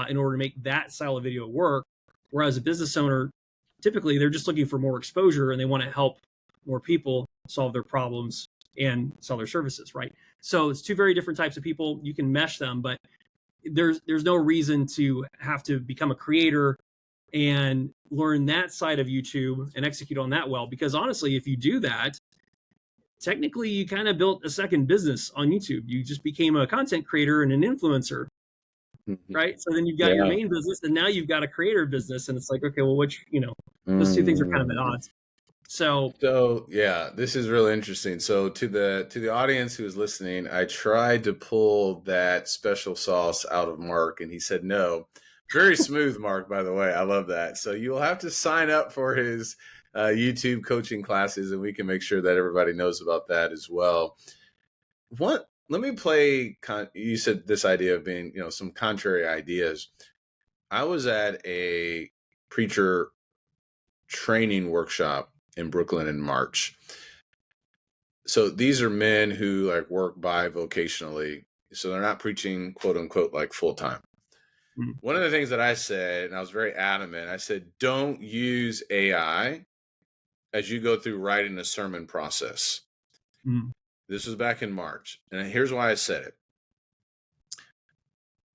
in order to make that style of video work. Whereas a business owner, typically they're just looking for more exposure and they want to help more people solve their problems and sell their services, right? So it's two very different types of people. You can mesh them, but there's no reason to have to become a creator and learn that side of YouTube and execute on that well. Because honestly, if you do that, technically you kind of built a second business on YouTube. You just became a content creator and an influencer, right? So then you've got your main business, and now you've got a creator business, and it's like, okay, well, which, those two things are kind of at odds. So yeah, this is really interesting. So to the audience who is listening, I tried to pull that special sauce out of Mark, and he said no. Very smooth, Mark, by the way. I love that. So you'll have to sign up for his YouTube coaching classes, and we can make sure that everybody knows about that as well. Let me play. You said this idea of being, some contrary ideas. I was at a preacher training workshop in Brooklyn in March. So these are men who work bivocationally. So they're not preaching, quote unquote, full time. One of the things that I said, and I was very adamant, I said, don't use AI as you go through writing a sermon process. This was back in March. And here's why I said it.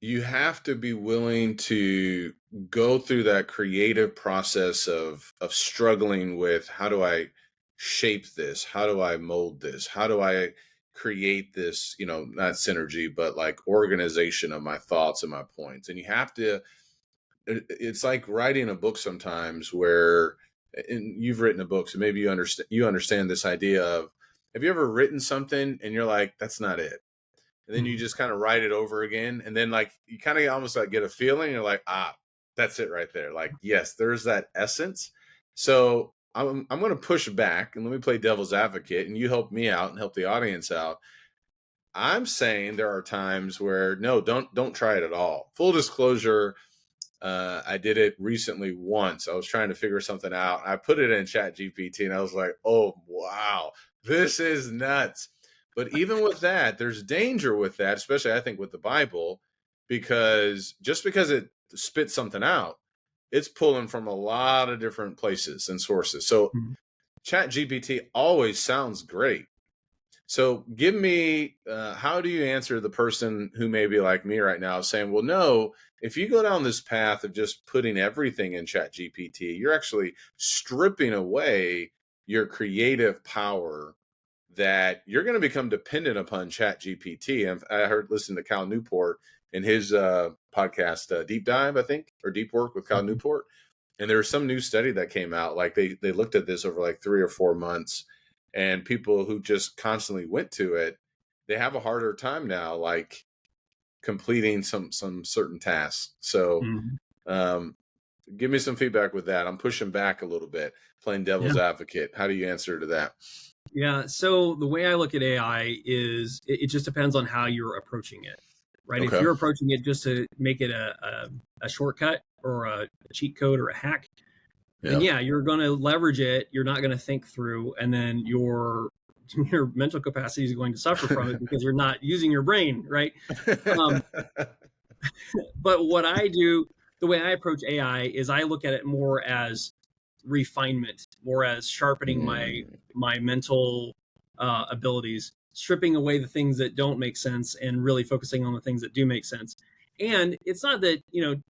You have to be willing to go through that creative process of struggling with, how do I shape this? How do I mold this? How do I create this, not synergy, but organization of my thoughts and my points? And you have to, it's like writing a book sometimes where, and you've written a book, so maybe you understand this idea of, have you ever written something and you're like, that's not it? And then you just kind of write it over again. And then you kind of almost get a feeling. You're like, that's it right there. Yes, there's that essence. So I'm going to push back and let me play devil's advocate, and you help me out and help the audience out. I'm saying there are times where, no, don't try it at all. Full disclosure. I did it recently once. I was trying to figure something out. I put it in ChatGPT and I was like, oh, wow, this is nuts. But even with that, there's danger with that, especially I think with the Bible, because just because it spits something out, it's pulling from a lot of different places and sources. So ChatGPT always sounds great. So give me, how do you answer the person who may be like me right now saying, well, no, if you go down this path of just putting everything in ChatGPT, you're actually stripping away your creative power, that you're going to become dependent upon ChatGPT. And I listened to Cal Newport in his podcast, Deep Dive, I think, or Deep Work with Cal Newport. And there was some new study that came out. They looked at this over 3 or 4 months, and people who just constantly went to it, they have a harder time now, completing some certain tasks. So give me some feedback with that. I'm pushing back a little bit, playing devil's advocate. How do you answer to that? Yeah. So the way I look at AI is it just depends on how you're approaching it, right? Okay. If you're approaching it just to make it a shortcut or a cheat code or a hack, then you're going to leverage it. You're not going to think through, and then your mental capacity is going to suffer from it because you're not using your brain, right? But what I do, the way I approach AI is I look at it more as refinement, more as sharpening my mental abilities, stripping away the things that don't make sense and really focusing on the things that do make sense. And it's not that,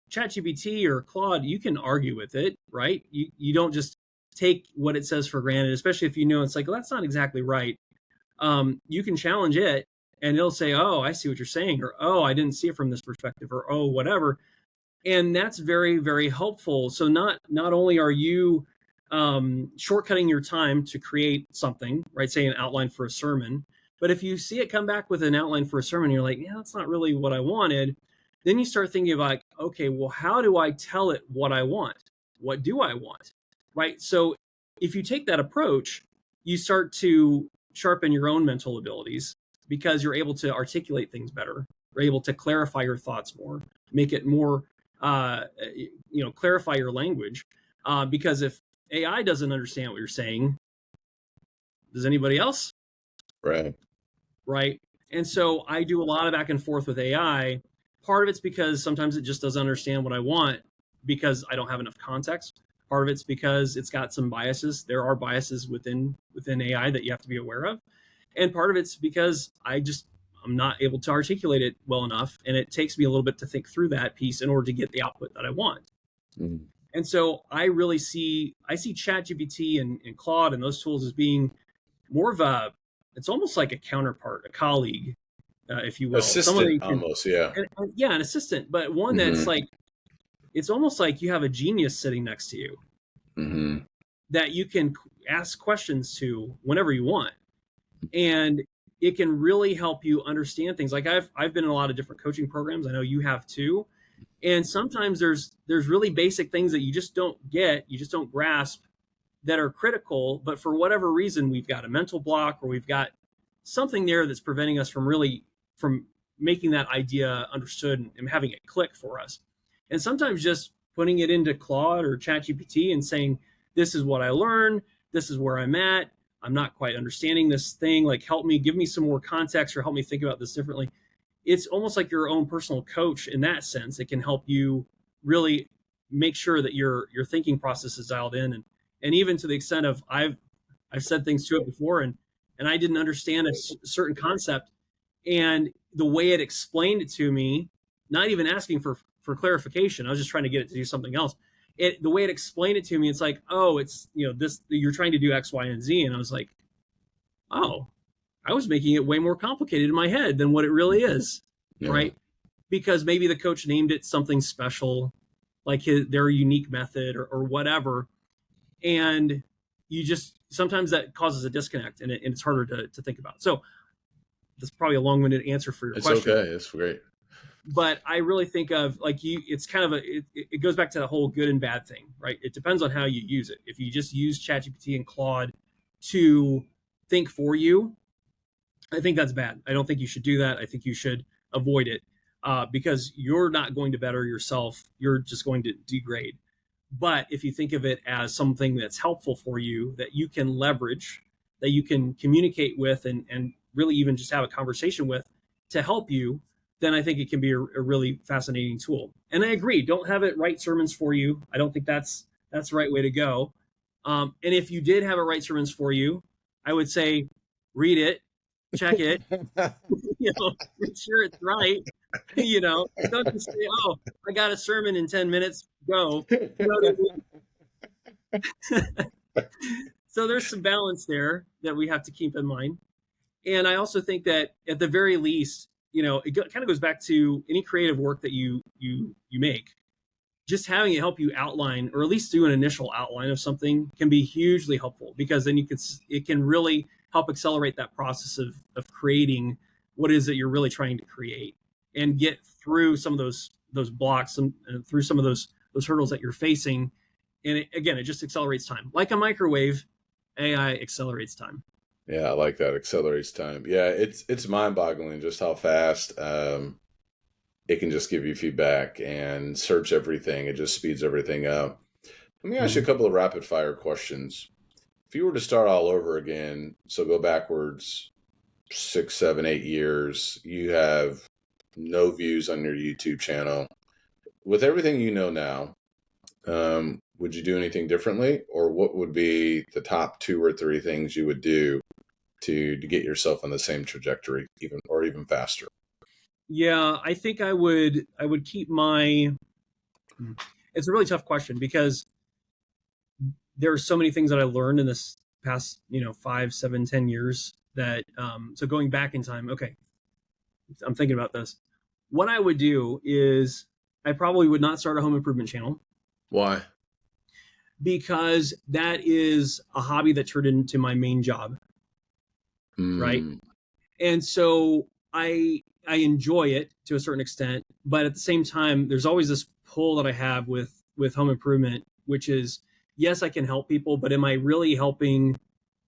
ChatGPT or Claude, you can argue with it, right? You don't just take what it says for granted, especially if it's like, well, that's not exactly right. You can challenge it and it'll say, oh, I see what you're saying, or, oh, I didn't see it from this perspective, or, oh, whatever. And that's very, very helpful. So not only are you shortcutting your time to create something, right, say an outline for a sermon, But if you see it come back with an outline for a sermon, you're like, yeah, that's not really what I wanted. Then you start thinking about, okay, well, how do I tell it what I want? What do I want? Right. So if you take that approach, you start to sharpen your own mental abilities because you're able to articulate things better. You're able to clarify your thoughts more, make it more, clarify your language. Because if AI doesn't understand what you're saying, does anybody else? Right. Right. And so I do a lot of back and forth with AI. Part of it's because sometimes it just doesn't understand what I want because I don't have enough context. Part of it's because it's got some biases. There are biases within AI that you have to be aware of. And part of it's because I'm not able to articulate it well enough. And it takes me a little bit to think through that piece in order to get the output that I want. Mm-hmm. And so I see ChatGPT and Claude and those tools as being more of it's almost like a counterpart, a colleague, if you will. Assistant, almost, yeah. An assistant, but one that's like, it's almost like you have a genius sitting next to you that you can ask questions to whenever you want. And it can really help you understand things. Like I've been in a lot of different coaching programs. I know you have too. And sometimes there's really basic things that you just don't get, you just don't grasp, that are critical, but for whatever reason, we've got a mental block or we've got something there that's preventing us from making that idea understood and having it click for us. And sometimes just putting it into Claude or ChatGPT and saying, this is what I learned, this is where I'm at, I'm not quite understanding this thing, like help me, give me some more context or help me think about this differently. It's almost like your own personal coach in that sense. It can help you really make sure that your thinking process is dialed in. And even to the extent of I've said things to it before and I didn't understand a certain concept, and the way it explained it to me, not even asking for clarification, I was just trying to get it to do something else. The way it explained it to me, it's like, oh, it's, this, you're trying to do X, Y, and Z. And I was like, oh, I was making it way more complicated in my head than what it really is. Yeah. Right. Because maybe the coach named it something special, like their unique method or whatever. And you just, sometimes that causes a disconnect and it's harder to think about. So that's probably a long-winded answer for your question. It's okay. It's great. But I really think of it's kind of it goes back to the whole good and bad thing, right? It depends on how you use it. If you just use ChatGPT and Claude to think for you, I think that's bad. I don't think you should do that. I think you should avoid it because you're not going to better yourself. You're just going to degrade. But if you think of it as something that's helpful for you, that you can leverage, that you can communicate with and really even just have a conversation with to help you, then I think it can be a really fascinating tool. And I agree, don't have it write sermons for you. I don't think that's the right way to go. And if you did have it write sermons for you, I would say read it, check it, make sure it's right. Don't just say, oh, I got a sermon in 10 minutes, go. So there's some balance there that we have to keep in mind. And I also think that at the very least, it kind of goes back to any creative work that you make. Just having it help you outline, or at least do an initial outline of something, can be hugely helpful, because then it can really help accelerate that process of creating what it is that you're really trying to create, and get through some of those blocks and through some of those hurdles that you're facing. And it just accelerates time. Like a microwave, AI accelerates time. Yeah, I like that. Accelerates time. Yeah, it's mind-boggling just how fast it can just give you feedback and search everything. It just speeds everything up. Let me ask you a couple of rapid-fire questions. If you were to start all over again, so go backwards 6, 7, 8 years, you have no views on your YouTube channel. With everything you know now, would you do anything differently? Or what would be the top 2 or 3 things you would do to get yourself on the same trajectory, even faster? Yeah, I think I would keep it's a really tough question, because there are so many things that I learned in this past, 5, 7, 10 years that, so going back in time, okay, I'm thinking about this. What I would do is I probably would not start a home improvement channel. Why? Because that is a hobby that turned into my main job. Right. And so I enjoy it to a certain extent, but at the same time, there's always this pull that I have with home improvement, which is, yes, I can help people, but am I really helping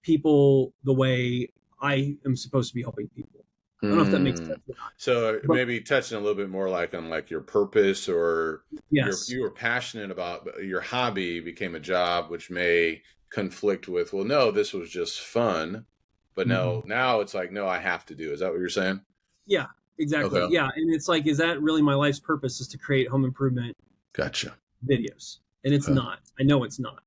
people the way I am supposed to be helping people? I don't know if that makes Hmm. sense or not. So But maybe touching a little bit more like on like your purpose, or yes. you were passionate about, but your hobby became a job, which may conflict with, well, no, this was just fun, but Mhm. no, now it's like, no, I have to do. Is that what you're saying? Yeah, exactly. Okay, Yeah. And it's like, is that really my life's purpose, is to create home improvement gotcha. videos? And it's Okay. not. I know it's not.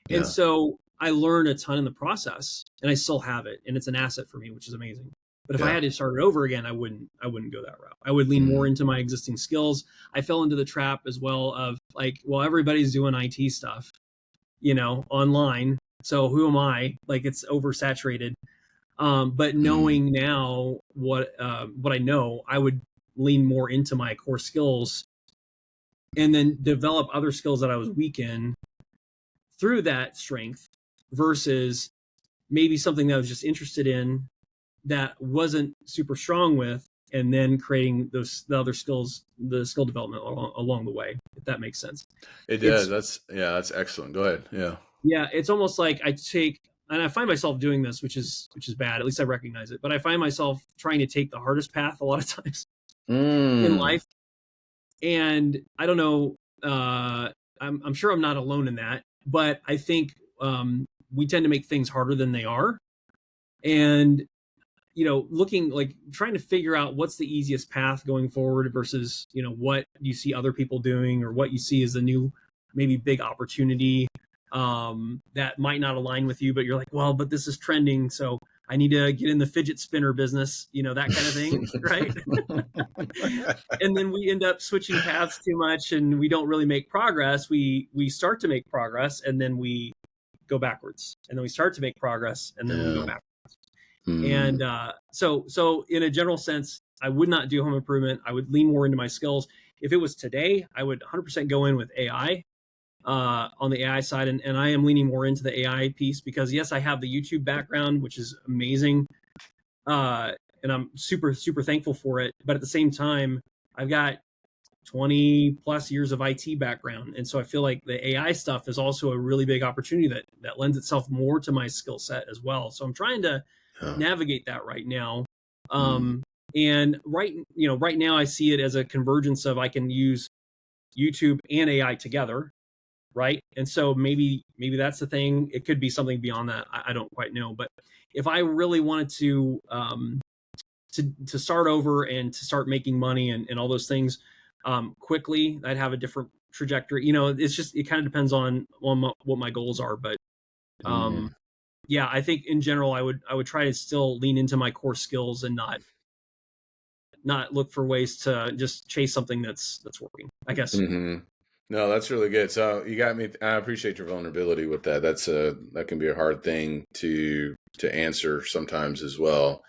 And Yeah, so I learned a ton in the process, and I still have it, and it's an asset for me, which is amazing. But if I yeah. had to start it over again, I wouldn't go that route. I would lean more Mm. into my existing skills. I fell into the trap as well of like, well, everybody's doing IT stuff, online. So who am I? Like, it's oversaturated. But Mm. knowing now what I know, I would lean more into my core skills and then develop other skills that I was weak in through that strength versus maybe something that I was just interested in that wasn't super strong with, and then creating the other skills, the skill development along the way, if that makes sense. It does. It's That's excellent. Go ahead. Yeah. Yeah, it's almost like I take, and I find myself doing this, which is bad. At least I recognize it, but I find myself trying to take the hardest path a lot of times in Mm. life. And I don't know, I'm sure I'm not alone in that, but I think we tend to make things harder than they are. And looking, like, trying to figure out what's the easiest path going forward versus what you see other people doing, or what you see as a new, maybe big opportunity that might not align with you, but you're like, well, but this is trending, so I need to get in the fidget spinner business, that kind of thing, right? And then we end up switching paths too much, and we don't really make progress. We start to make progress, and then we go backwards, and then we start to make progress, and then we go Yeah. backwards. Mm. And so in a general sense, I would not do home improvement. I would lean more into my skills. If it was today, I would 100% go in with AI, on the AI side. And I am leaning more into the AI piece because, yes, I have the YouTube background, which is amazing. And I'm super, super thankful for it. But at the same time, I've got 20 plus years of IT background. And so I feel like the AI stuff is also a really big opportunity that lends itself more to my skill set as well. So I'm trying to Yeah. navigate that right now. Mm. And right now I see it as a convergence of, I can use YouTube and AI together, right? And so maybe that's the thing. It could be something beyond that. I don't quite know. But if I really wanted to start over and to start making money and all those things quickly, I'd have a different trajectory. It's just, it kind of depends on what my goals are. But Mm. um, yeah, I think in general, I would try to still lean into my core skills and not look for ways to just chase something that's working, I guess. Hmm. No, that's really good. So you got me. I appreciate your vulnerability with that. That can be a hard thing to answer sometimes as well.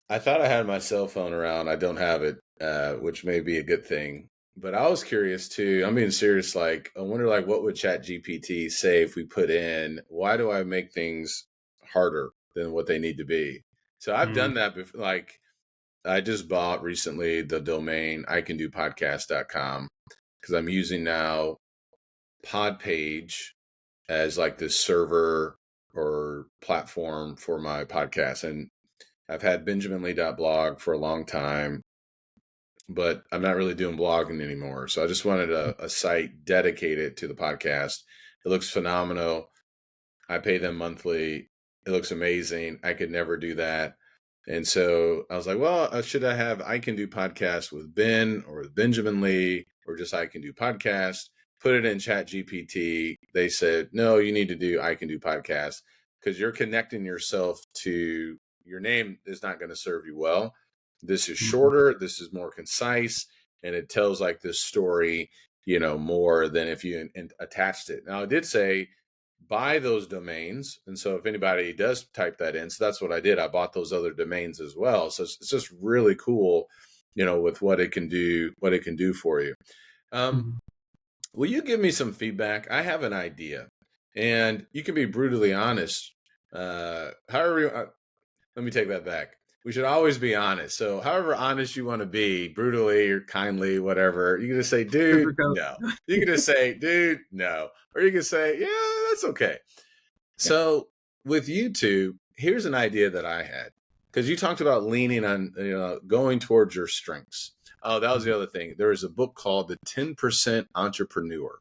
I thought I had my cell phone around. I don't have it, which may be a good thing. But I was curious too. I'm being serious. Like, I wonder, like, what would Chat GPT say if we put in, why do I make things harder than what they need to be? So I've Mm, done that before. Like, I just bought recently the domain icandopodcast.com because I'm using now Podpage as like this server or platform for my podcast. And I've had benjaminlee.blog for a long time, but I'm not really doing blogging anymore. So I just wanted a site dedicated to the podcast. It looks phenomenal. I pay them monthly. It looks amazing. I could never do that. And so I was like, well, should I have I Can Do Podcast with Ben or with Benjamin Lee, or just I Can Do Podcast? Put it in Chat GPT. They said, no, you need to do I Can Do Podcast because you're connecting yourself to your name is not going to serve you well. This is mm, shorter. This is more concise. And it tells like this story, more than if you attached it. Now, I did say, buy those domains. And so if anybody does type that in, so that's what I did. I bought those other domains as well. So it's just really cool, with what it can do for you. Um, mm. will you give me some feedback? I have an idea, and you can be brutally honest. However, let me take that back. We should always be honest. So however honest you want to be, brutally or kindly, whatever, you can just say, dude, Sugarcoat. no. You can just say, dude, no. Or you can say, yeah, that's okay. Yeah. So with YouTube, here's an idea that I had. Because you talked about leaning on, going towards your strengths. Oh, that was the other thing. There is a book called The 10% Entrepreneur.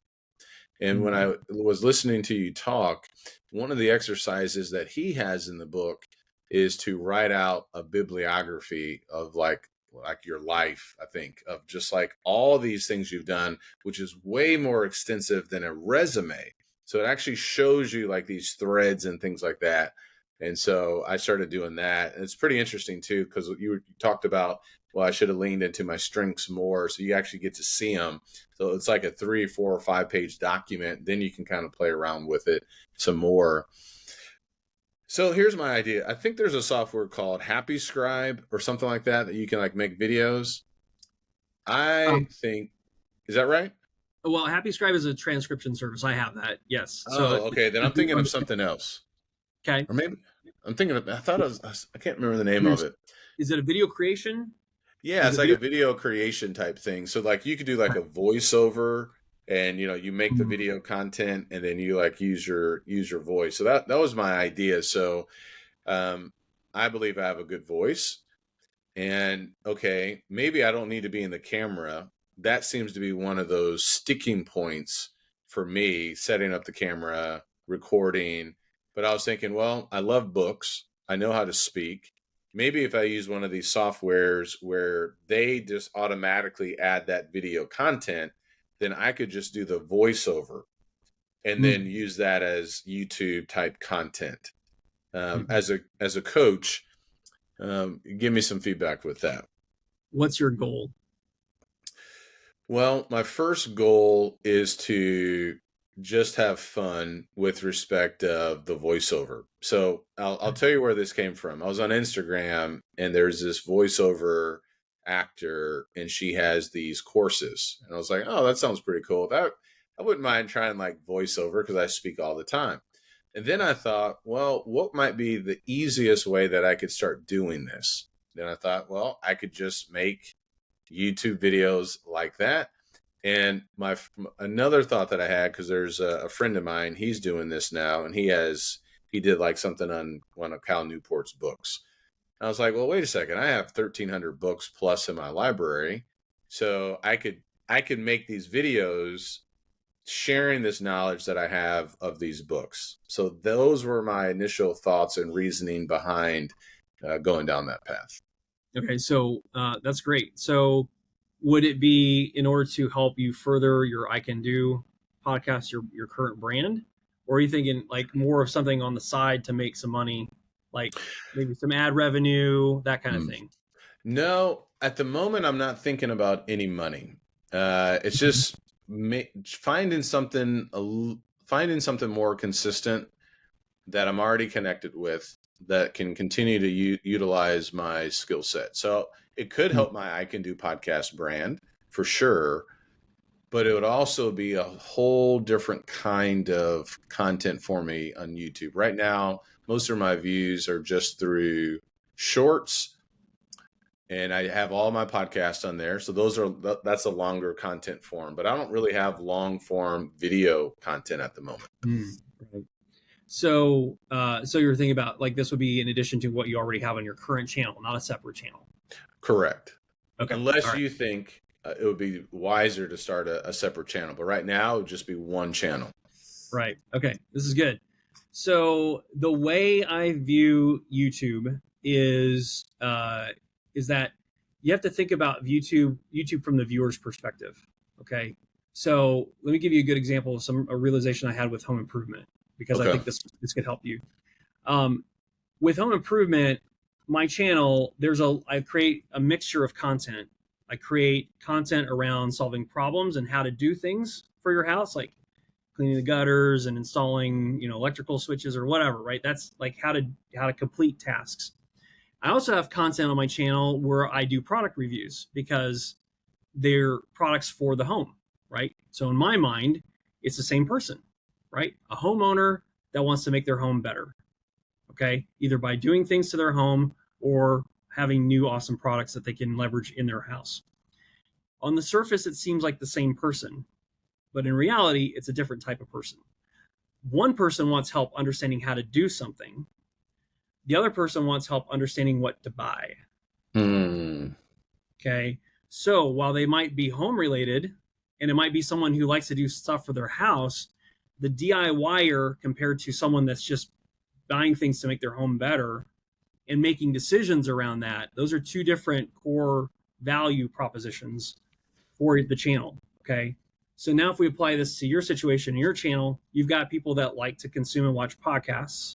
And when I was listening to you talk, one of the exercises that he has in the book is to write out a bibliography of like your life, I think, of just like all these things you've done, which is way more extensive than a resume. So it actually shows you like these threads and things like that. And so I started doing that. And it's pretty interesting too, because you talked about, well, I should have leaned into my strengths more. So you actually get to see them. So it's like a 3, 4, or 5 page document. Then you can kind of play around with it some more. So here's my idea. I think there's a software called Happy Scribe or something like that you can like make videos. I think, is that right? Well, Happy Scribe is a transcription service. I have that. Yes. So okay, then I'm thinking of something else. Okay. Or maybe I'm thinking of, I can't remember the name of it. Is it a video creation? Yeah, it's like a video creation type thing. So like you could do like a voiceover and you make the video content and then you like use your voice. So that was my idea. So I believe I have a good voice. And okay, maybe I don't need to be in the camera. That seems to be one of those sticking points for me, setting up the camera, recording. But I was thinking, well, I love books. I know how to speak. Maybe if I use one of these softwares where they just automatically add that video content, then I could just do the voiceover and then use that as YouTube type content. As a coach, give me some feedback with that. What's your goal? Well, my first goal is to just have fun with respect of the voiceover. So I'll tell you where this came from. I was on Instagram and there's this voiceover actor and she has these courses. And I was like, oh, that sounds pretty cool. I wouldn't mind trying like voiceover because I speak all the time. And then I thought, well, what might be the easiest way that I could start doing this? Then I thought, well, I could just make YouTube videos like that. And another thought that I had, because there's a friend of mine, he's doing this now, and he did like something on one of Cal Newport's books. And I was like, well, wait a second, I have 1,300 books plus in my library, so I could make these videos sharing this knowledge that I have of these books. So those were my initial thoughts and reasoning behind going down that path. Okay, so that's great. So would it be in order to help you further your I Can Do podcast, your current brand? Or are you thinking like more of something on the side to make some money, like maybe some ad revenue, that kind of thing? No, at the moment, I'm not thinking about any money. It's just finding something more consistent that I'm already connected with that can continue to utilize my skill set. So it could help my I Can Do podcast brand for sure, but it would also be a whole different kind of content for me on YouTube. Right now, most of my views are just through shorts, and I have all my podcasts on there. So that's a longer content form, but I don't really have long form video content at the moment. Right. So you're thinking about like this would be in addition to what you already have on your current channel, not a separate channel. Correct. Okay. Unless you think it would be wiser to start a separate channel, but right now it would just be one channel. Right. Okay. This is good. So the way I view YouTube is that you have to think about YouTube from the viewer's perspective. Okay. So let me give you a good example of a realization I had with home improvement, because I think this could help you. With home improvement, my channel, I create a mixture of content. I create content around solving problems and how to do things for your house, like cleaning the gutters and installing, electrical switches or whatever, right? That's like how to complete tasks. I also have content on my channel where I do product reviews because they're products for the home, right? So in my mind, it's the same person, right? A homeowner that wants to make their home better. okay? Either by doing things to their home or having new awesome products that they can leverage in their house. On the surface, it seems like the same person, but in reality, it's a different type of person. One person wants help understanding how to do something. The other person wants help understanding what to buy. Okay. So while they might be home related, and it might be someone who likes to do stuff for their house, the DIYer compared to someone that's just buying things to make their home better and making decisions around that, those are two different core value propositions for the channel. Okay. So now if we apply this to your situation in your channel, you've got people that like to consume and watch podcasts,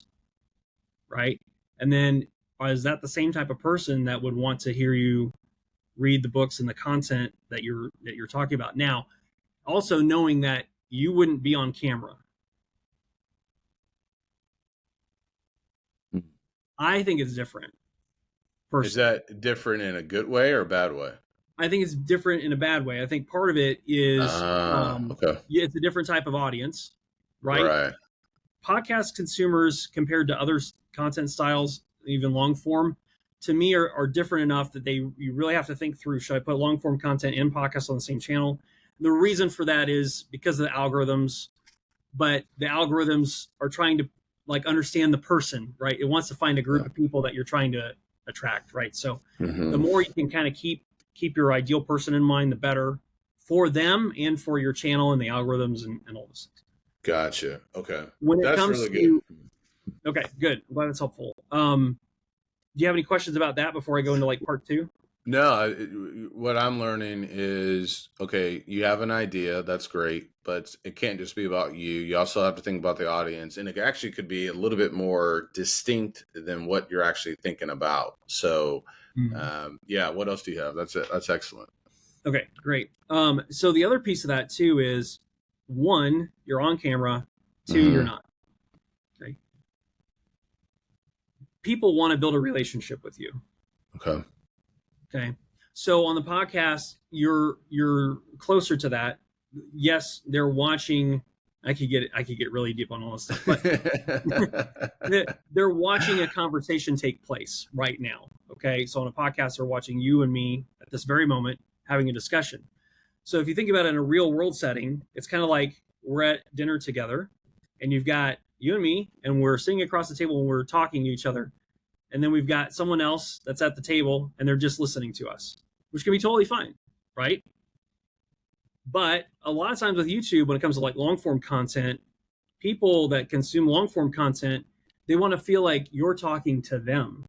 right? And then is that the same type of person that would want to hear you read the books and the content that you're talking about? Now, also knowing that you wouldn't be on camera. I think it's different. Is that different in a good way or a bad way? I think it's different in a bad way. I think part of it is okay. Yeah, it's a different type of audience, right? Podcast consumers compared to other content styles, even long form, to me are different enough that you really have to think through, should I put long form content and podcasts on the same channel? The reason for that is because of the algorithms, but the algorithms are trying to like understand the person, right? It wants to find a group of people that you're trying to attract, right? So the more you can kind of keep your ideal person in mind, the better for them and for your channel and the algorithms and all those things. Gotcha. Okay. When it That's comes really to, good. Okay, good. I'm glad that's helpful. Do you have any questions about that before I go into like part two? No, what I'm learning is, okay, you have an idea, that's great, but it can't just be about you. You also have to think about the audience, and it actually could be a little bit more distinct than what you're actually thinking about. So, yeah, what else do you have? That's it. That's excellent. Okay, great. So the other piece of that too is, one, you're on camera. Two, you're not. Okay. People want to build a relationship with you. Okay. Okay. So on the podcast, you're closer to that. Yes, they're watching. I could get really deep on all this stuff, but they're watching a conversation take place right now. Okay. So on a podcast, they're watching you and me at this very moment having a discussion. So if you think about it in a real world setting, it's kind of like we're at dinner together and you've got you and me and we're sitting across the table and we're talking to each other. And then we've got someone else that's at the table and they're just listening to us, which can be totally fine, right? But a lot of times with YouTube, when it comes to like long form content, people that consume long form content, they want to feel like you're talking to them.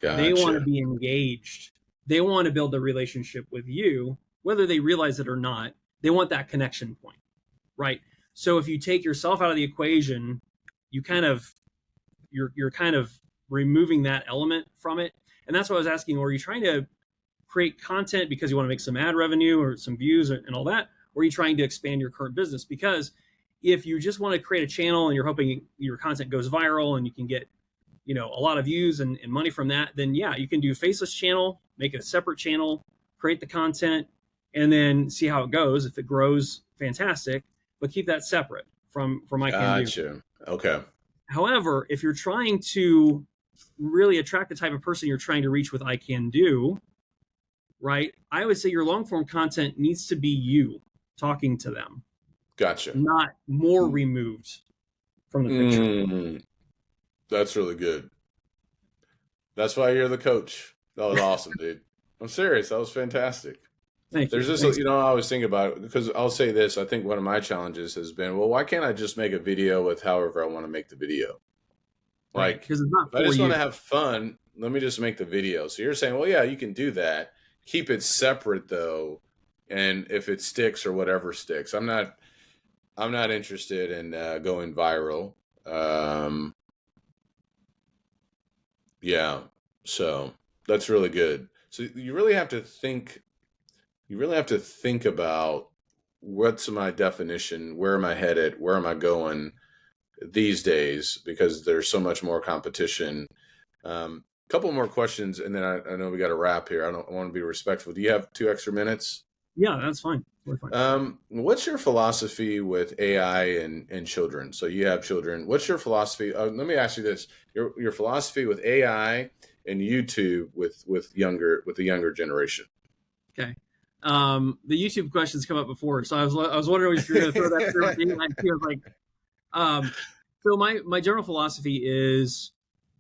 Gotcha. They want to be engaged. They want to build a relationship with you, whether they realize it or not. They want that connection point, right? So if you take yourself out of the equation, you're kind of removing that element from it. And that's what I was asking. Are you trying to create content because you want to make some ad revenue or some views and all that? Or are you trying to expand your current business? Because if you just want to create a channel and you're hoping your content goes viral and you can get, a lot of views and money from that, then yeah, you can do a faceless channel, make it a separate channel, create the content, and then see how it goes. If it grows, fantastic, but keep that separate from I Can Do. Gotcha. Okay. However, if you're trying to really attract the type of person you're trying to reach with I Can Do, right? I would say your long form content needs to be you talking to them. Gotcha. Not more removed from the picture. That's really good. That's why you're the coach. That was awesome, dude. I'm serious. That was fantastic. Thank you. There's just, I always think about it because I'll say this. I think one of my challenges has been, well, why can't I just make a video with however I want to make the video? Like, because it's not for I just you. want to have fun. Let me just make the video. So you're saying, well, yeah, you can do that. Keep it separate though. And if it sticks or whatever sticks, I'm not interested in going viral. Yeah. So that's really good. So you really have to think about what's my definition, where am I headed, where am I going these days, because there's so much more competition. Couple more questions, and then I know we got to wrap here. I want to be respectful. Do you have 2 extra minutes? Yeah, that's fine. Totally fine. What's your philosophy with AI and children? So you have children. What's your philosophy? Let me ask you this: your philosophy with AI and YouTube with the younger generation. Okay. The YouTube questions come up before, so I was wondering if you're going to throw that through. I was like, so my general philosophy is,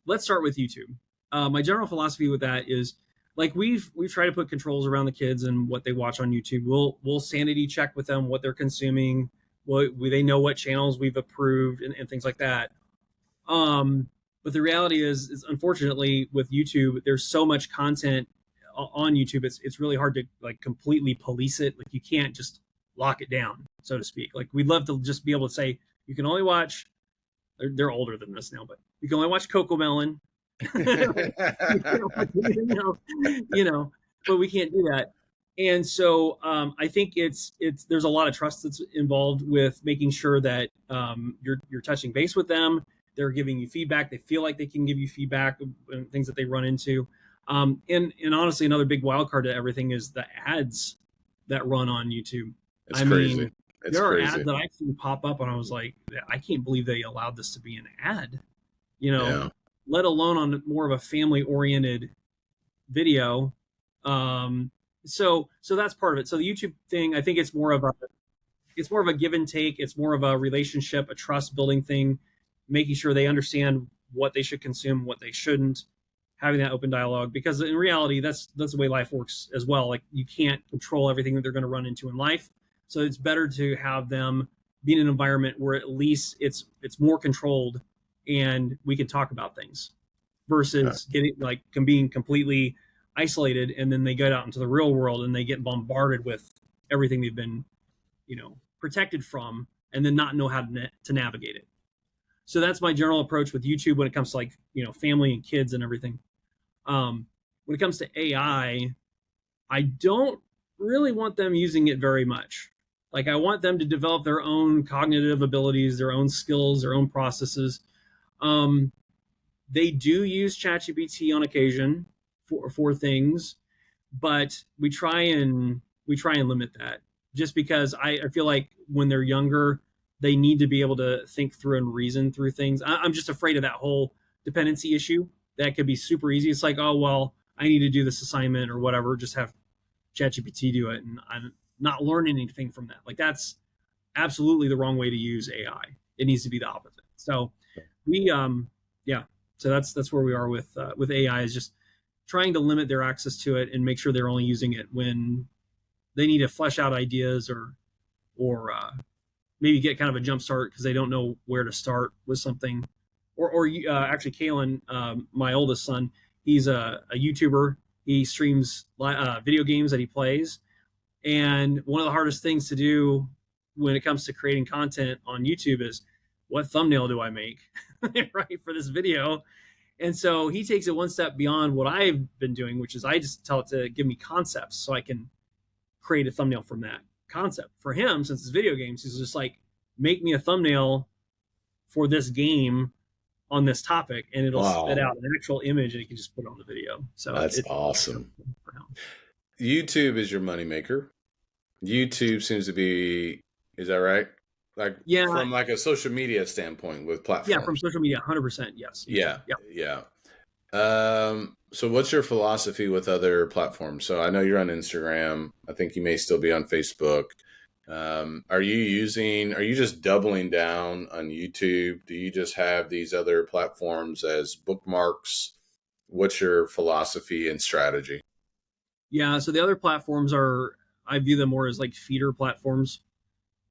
let's start with YouTube. My general philosophy with that is, like, we've tried to put controls around the kids and what they watch on YouTube. We'll sanity check with them what they're consuming, they know what channels we've approved and things like that. But the reality is unfortunately with YouTube, there's so much content on YouTube. It's really hard to like completely police it. Like you can't just lock it down, so to speak. Like we'd love to just be able to say you can only watch. They're older than this now, but you can only watch Cocomelon. But we can't do that. And so I think there's a lot of trust that's involved with making sure that you're touching base with them. They're giving you feedback. They feel like they can give you feedback and things that they run into. And honestly, another big wild card to everything is the ads that run on YouTube. It's crazy. There are ads that I've seen pop up, and I was like, I can't believe they allowed this to be an ad. Let alone on more of a family-oriented video. So that's part of it. So the YouTube thing, I think it's more of a give and take. It's more of a relationship, a trust building thing, making sure they understand what they should consume, what they shouldn't, having that open dialogue. Because in reality, that's the way life works as well. Like you can't control everything that they're going to run into in life. So it's better to have them be in an environment where at least it's more controlled and we can talk about things versus being completely isolated, and then they get out into the real world and they get bombarded with everything they've been, protected from, and then not know how to navigate it. So that's my general approach with YouTube when it comes to family and kids and everything. When it comes to AI, I don't really want them using it very much. Like I want them to develop their own cognitive abilities, their own skills, their own processes. They do use ChatGPT on occasion for things, but we try and limit that, just because I feel like when they're younger, they need to be able to think through and reason through things. I'm just afraid of that whole dependency issue. That could be super easy. It's like, oh, well, I need to do this assignment or whatever. Just have ChatGPT do it, and I'm not learning anything from that. Like that's absolutely the wrong way to use AI. It needs to be the opposite. So so that's where we are with AI, is just trying to limit their access to it and make sure they're only using it when they need to flesh out ideas or maybe get kind of a jump start because they don't know where to start with something. Or actually, Kalen, my oldest son, he's a YouTuber. He streams video games that he plays. And one of the hardest things to do when it comes to creating content on YouTube is, what thumbnail do I make, right, for this video? And so he takes it one step beyond what I've been doing, which is I just tell it to give me concepts so I can create a thumbnail from that concept. For him, since it's video games, he's just like, make me a thumbnail for this game on this topic, and it'll spit out an actual image and you can just put it on the video. So that's awesome. YouTube is your moneymaker. YouTube seems to be, is that right? Like from like a social media standpoint with platforms. Yeah, from social media, 100%. Yes. Yeah. So what's your philosophy with other platforms? So I know you're on Instagram. I think you may still be on Facebook. Are you just doubling down on YouTube? Do you just have these other platforms as bookmarks? What's your philosophy and strategy? Yeah. So the other platforms I view them more as like feeder platforms,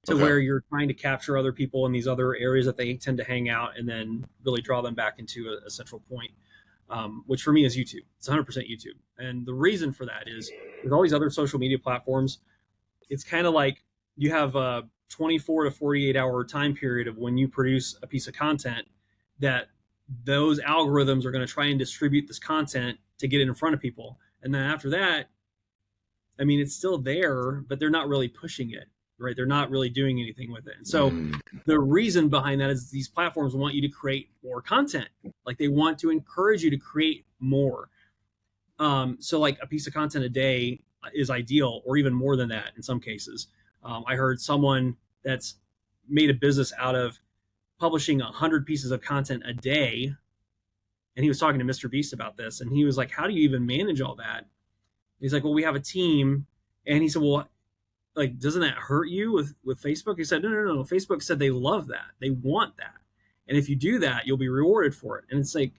to where you're trying to capture other people in these other areas that they tend to hang out, and then really draw them back into a central point, which for me is YouTube. It's 100% YouTube. And the reason for that is, with all these other social media platforms, it's kind of like you have a 24 to 48 hour time period of when you produce a piece of content, that those algorithms are going to try and distribute this content to get it in front of people. And then after that, I mean, it's still there, but they're not really pushing it, right? They're not really doing anything with it. And so the reason behind that is these platforms want you to create more content. Like they want to encourage you to create more. So like a piece of content a day is ideal, or even more than that in some cases. I heard someone that's made a business out of publishing 100 pieces of content a day. And he was talking to Mr. Beast about this. And he was like, how do you even manage all that? He's like, well, we have a team. And he said, well, like, doesn't that hurt you with Facebook? He said, no. Facebook said they love that. They want that. And if you do that, you'll be rewarded for it. And it's like,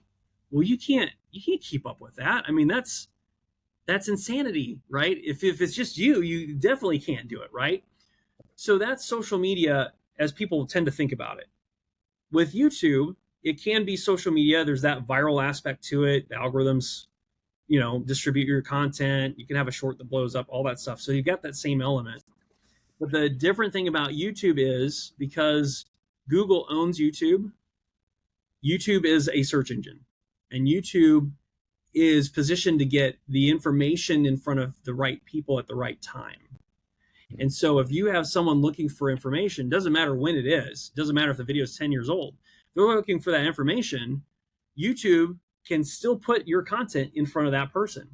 well, you can't keep up with that. I mean, that's insanity, right? If it's just you definitely can't do it, right? So that's social media as people tend to think about it. With YouTube, it can be social media. There's that viral aspect to it. The algorithms, distribute your content. You can have a short that blows up, all that stuff. So you got that same element. But the different thing about YouTube is because Google owns YouTube, YouTube is a search engine. And YouTube is positioned to get the information in front of the right people at the right time. And so if you have someone looking for information, doesn't matter when it is, doesn't matter if the video is 10 years old, they're looking for that information, YouTube can still put your content in front of that person.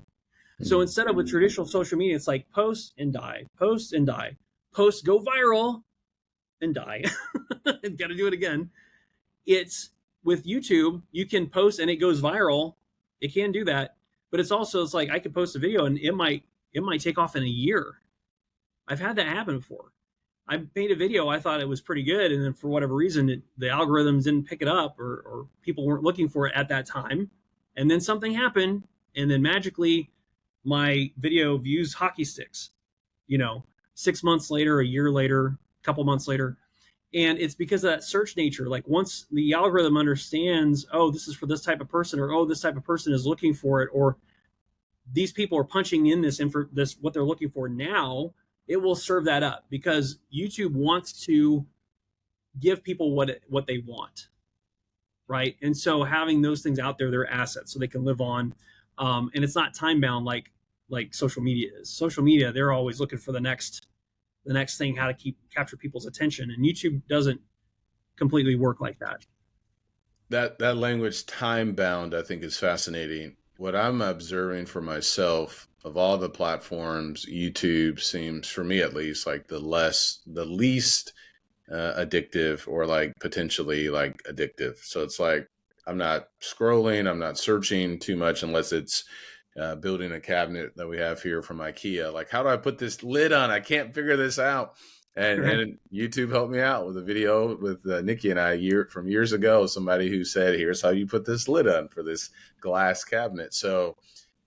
So instead of with traditional social media, it's like post and die, post and die, post, go viral and die. Got to do it again. It's with YouTube, you can post and it goes viral. It can do that, but it's like I could post a video and it might take off in a year. I've had that happen before. I made a video, I thought it was pretty good, and then for whatever reason, the algorithms didn't pick it up, or people weren't looking for it at that time, and then something happened, and then magically, my video views hockey sticks. 6 months later, a year later, a couple months later, and it's because of that search nature. Like once the algorithm understands, oh, this is for this type of person, or oh, this type of person is looking for it, or these people are punching in this what they're looking for now, it will serve that up because YouTube wants to give people what they want, right? And so having those things out there, they're assets, so they can live on, and it's not time bound like social media is. Social media, they're always looking for the next thing, how to capture people's attention, and YouTube doesn't completely work like that. That language, time bound, I think is fascinating. What I'm observing for myself, of all the platforms, YouTube seems, for me at least, like the least addictive, or like potentially like addictive. So it's like I'm not scrolling, I'm not searching too much unless it's building a cabinet that we have here from IKEA. Like, how do I put this lid on? I can't figure this out. And YouTube helped me out with a video with Nikki and I from years ago. Somebody who said, here's how you put this lid on for this glass cabinet. So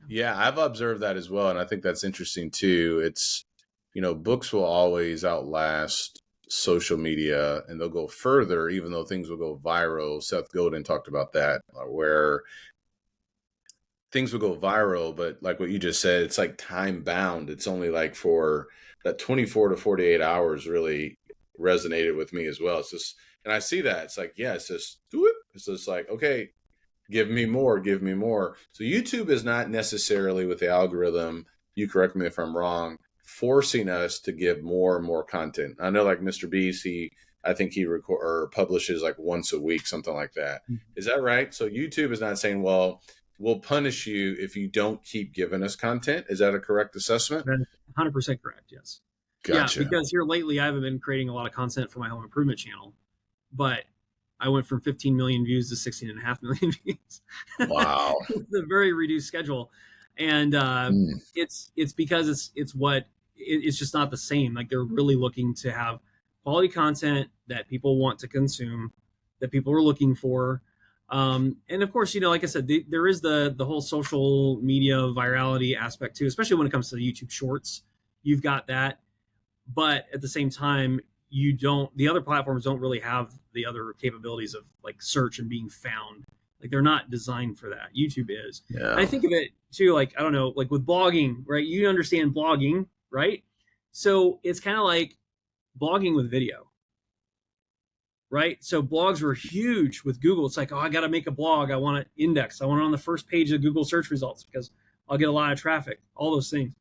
yeah, I've observed that as well. And I think that's interesting too. It's, books will always outlast social media, and they'll go further, even though things will go viral. Seth Godin talked about that, where things will go viral, but like what you just said, it's like time bound. It's only like for that 24 to 48 hours really resonated with me as well. It's just, and I see that it's like, yeah, it's just do it. It's just like, okay, give me more. So YouTube is not necessarily, with the algorithm, you correct me if I'm wrong, forcing us to give more and more content. I know like Mr. Beast, I think he publishes like once a week, something like that. Is that right? So YouTube is not saying, well, we'll punish you if you don't keep giving us content. Is that a correct assessment? That is 100% correct, yes. Gotcha. Yeah, because here lately I haven't been creating a lot of content for my home improvement channel, but I went from 15 million views to 16.5 million views. Wow. It's a very reduced schedule. And it's because it's just not the same. Like, they're really looking to have quality content that people want to consume, that people are looking for. And of course, like I said, there is the whole social media virality aspect too, especially when it comes to the YouTube Shorts. You've got that, but at the same time, the other platforms don't really have the other capabilities of like search and being found. Like, they're not designed for that. YouTube is. Yeah. I think of it too, like, I don't know, like with blogging, right? You understand blogging, right? So it's kind of like blogging with video. Right? So blogs were huge with Google. It's like, oh, I got to make a blog. I want it indexed. I want it on the first page of Google search results because I'll get a lot of traffic, all those things.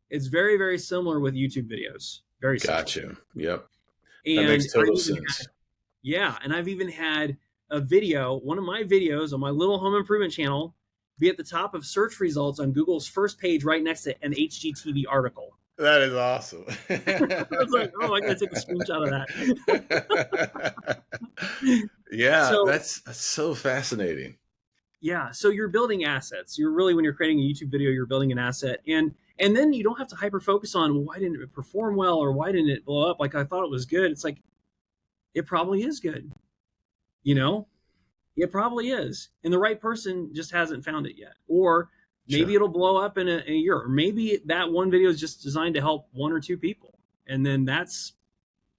It's very, very similar with YouTube videos. Very similar. Gotcha. Yep. And that makes total sense. And I've even had a video, one of my videos on my little home improvement channel, be at the top of search results on Google's first page right next to an HGTV article. That is awesome. I was like, oh, I gotta take a screenshot of that. Yeah, So that's so fascinating. yeah, so you're building assets. You're really, when you're creating a YouTube video, you're building an asset, and then you don't have to hyper focus on, well, why didn't it perform well, or why didn't it blow up? Like I thought it was good. It's like, it probably is good. You know, it probably is, and the right person just hasn't found it yet. Or maybe Sure. it'll blow up in a year, or maybe that one video is just designed to help one or two people, and then that's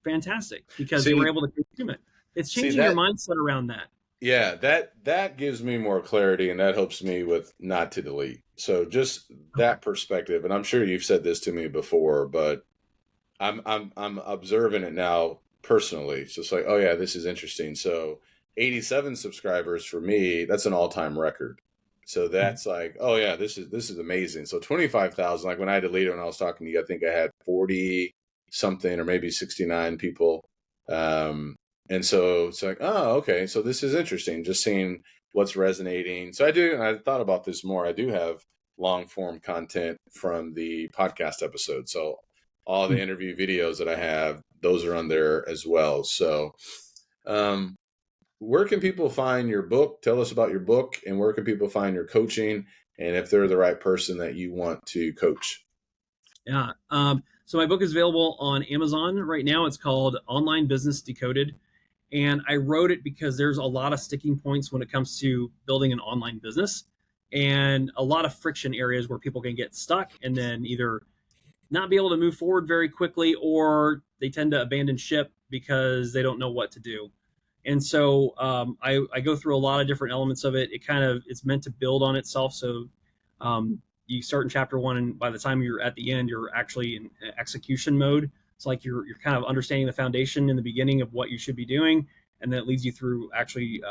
fantastic because they were See, able to consume it. It's see changing your that mindset around that. Yeah, that gives me more clarity and that helps me with not to delete. So just Okay. that perspective, and I'm sure you've said this to me before, but I'm observing it now personally. It's just like, oh yeah, this is interesting. So 87 subscribers for me, that's an all-time record. So Mhm. that's like, oh yeah, this is amazing. So 25,000, like when I deleted when I was talking to you, I think I had 40 something or maybe 69 people. Um, and so it's like, oh, okay, so this is interesting, just seeing what's resonating. So I thought about this more. I do have long form content from the podcast episode. So all the interview videos that I have, those are on there as well. So, um, where can people find your book? Tell us about your book, and where can people find your coaching? And if they're the right person that you want to coach. Yeah. So my book is available on Amazon right now. It's called Online Business Decoded. And I wrote it because there's a lot of sticking points when it comes to building an online business, and a lot of friction areas where people can get stuck and then either not be able to move forward very quickly, or they tend to abandon ship because they don't know what to do. And so I go through a lot of different elements of it. It's meant to build on itself. So you start in chapter one, and by the time you're at the end, you're actually in execution mode. It's like you're kind of understanding the foundation in the beginning of what you should be doing, and then it leads you through actually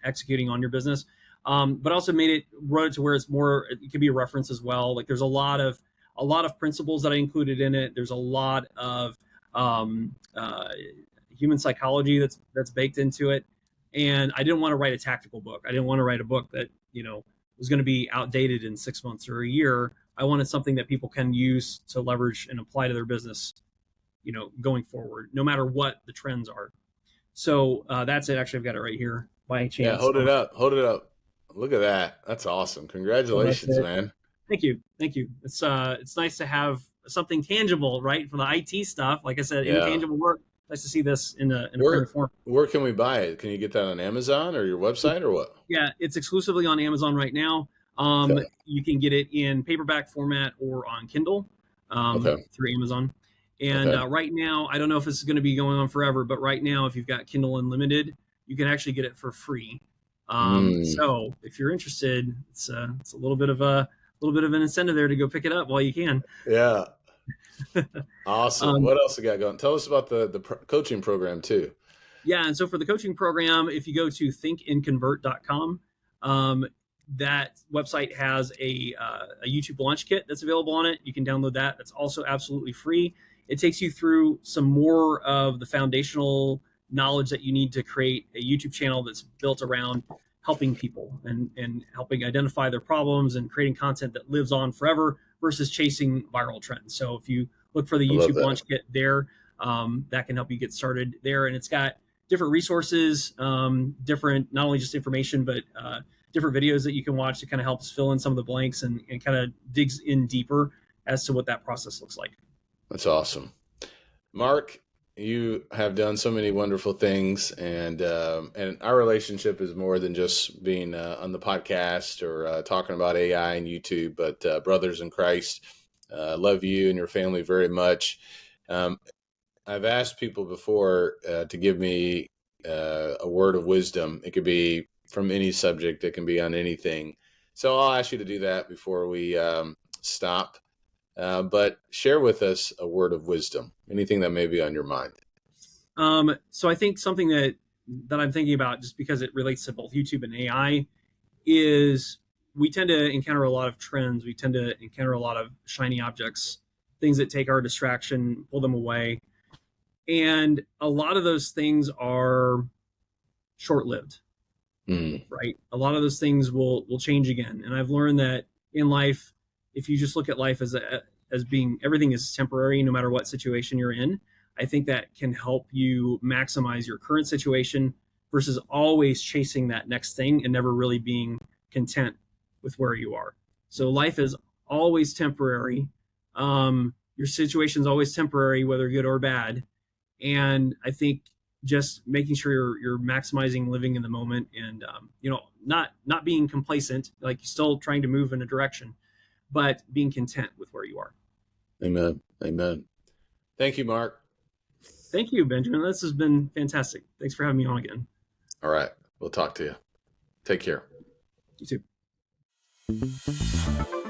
executing on your business. But also wrote it to where it's more. It could be a reference as well. Like there's a lot of principles that I included in it. There's a lot of um, uh, human psychology that's baked into it. And I didn't want to write a tactical book. I didn't want to write a book that was going to be outdated in 6 months or a year. I wanted something that people can use to leverage and apply to their business, going forward, no matter what the trends are. So that's it. Actually, I've got it right here by Yeah, chance. hold it up. Hold it up. Look at that. That's awesome. So that's Congratulations, it. man. Thank you. It's nice to have something tangible, right? For the IT stuff, like I said, Yeah. intangible work. Nice to see this in a printed Where form. where can we buy it? Can you get that on Amazon or your website or what? Yeah, it's exclusively on Amazon right now. Okay. You can get it in paperback format or on Kindle Okay. through Amazon. And Okay. right now, I don't know if this is going to be going on forever, but right now, if you've got Kindle Unlimited, you can actually get it for free. Mm, So if you're interested, it's a little bit of an incentive there to go pick it up while you can. yeah. Awesome. Um, What else you got going? Tell us about the coaching program too. Yeah, and so for the coaching program, if you go to thinkandconvert.com, that website has a YouTube launch kit that's available on it. You can download that. That's also absolutely free. It takes you through some more of the foundational knowledge that you need to create a YouTube channel that's built around helping people and helping identify their problems and creating content that lives on forever versus chasing viral trends. So if you look for the I love YouTube that. launch kit there, that can help you get started there. And it's got different resources, different, not only just information, but different videos that you can watch that kind of helps fill in some of the blanks and kind of digs in deeper as to what that process looks like. That's awesome. Mark, you have done so many wonderful things, and our relationship is more than just being on the podcast or talking about AI and YouTube, but brothers in Christ. Love you and your family very much. Um, I've asked people before to give me a word of wisdom. It could be from any subject. It can be on anything. So I'll ask you to do that before we stop. But share with us a word of wisdom, anything that may be on your mind. So I think something that I'm thinking about, just because it relates to both YouTube and AI, is we tend to encounter a lot of trends. We tend to encounter a lot of shiny objects, things that take our distraction, pull them away. And a lot of those things are short-lived, Mm, right? A lot of those things will change again. And I've learned that in life, if you just look at life as as being everything is temporary, no matter what situation you're in. I think that can help you maximize your current situation versus always chasing that next thing and never really being content with where you are. So life is always temporary. Your situation is always temporary, whether good or bad. And I think just making sure you're maximizing living in the moment, and not being complacent, like you're still trying to move in a direction, but being content with where you are. Amen. Thank you, Mark. Thank you, Benjamin. This has been fantastic. Thanks for having me on again. All right. We'll talk to you. Take care. You too.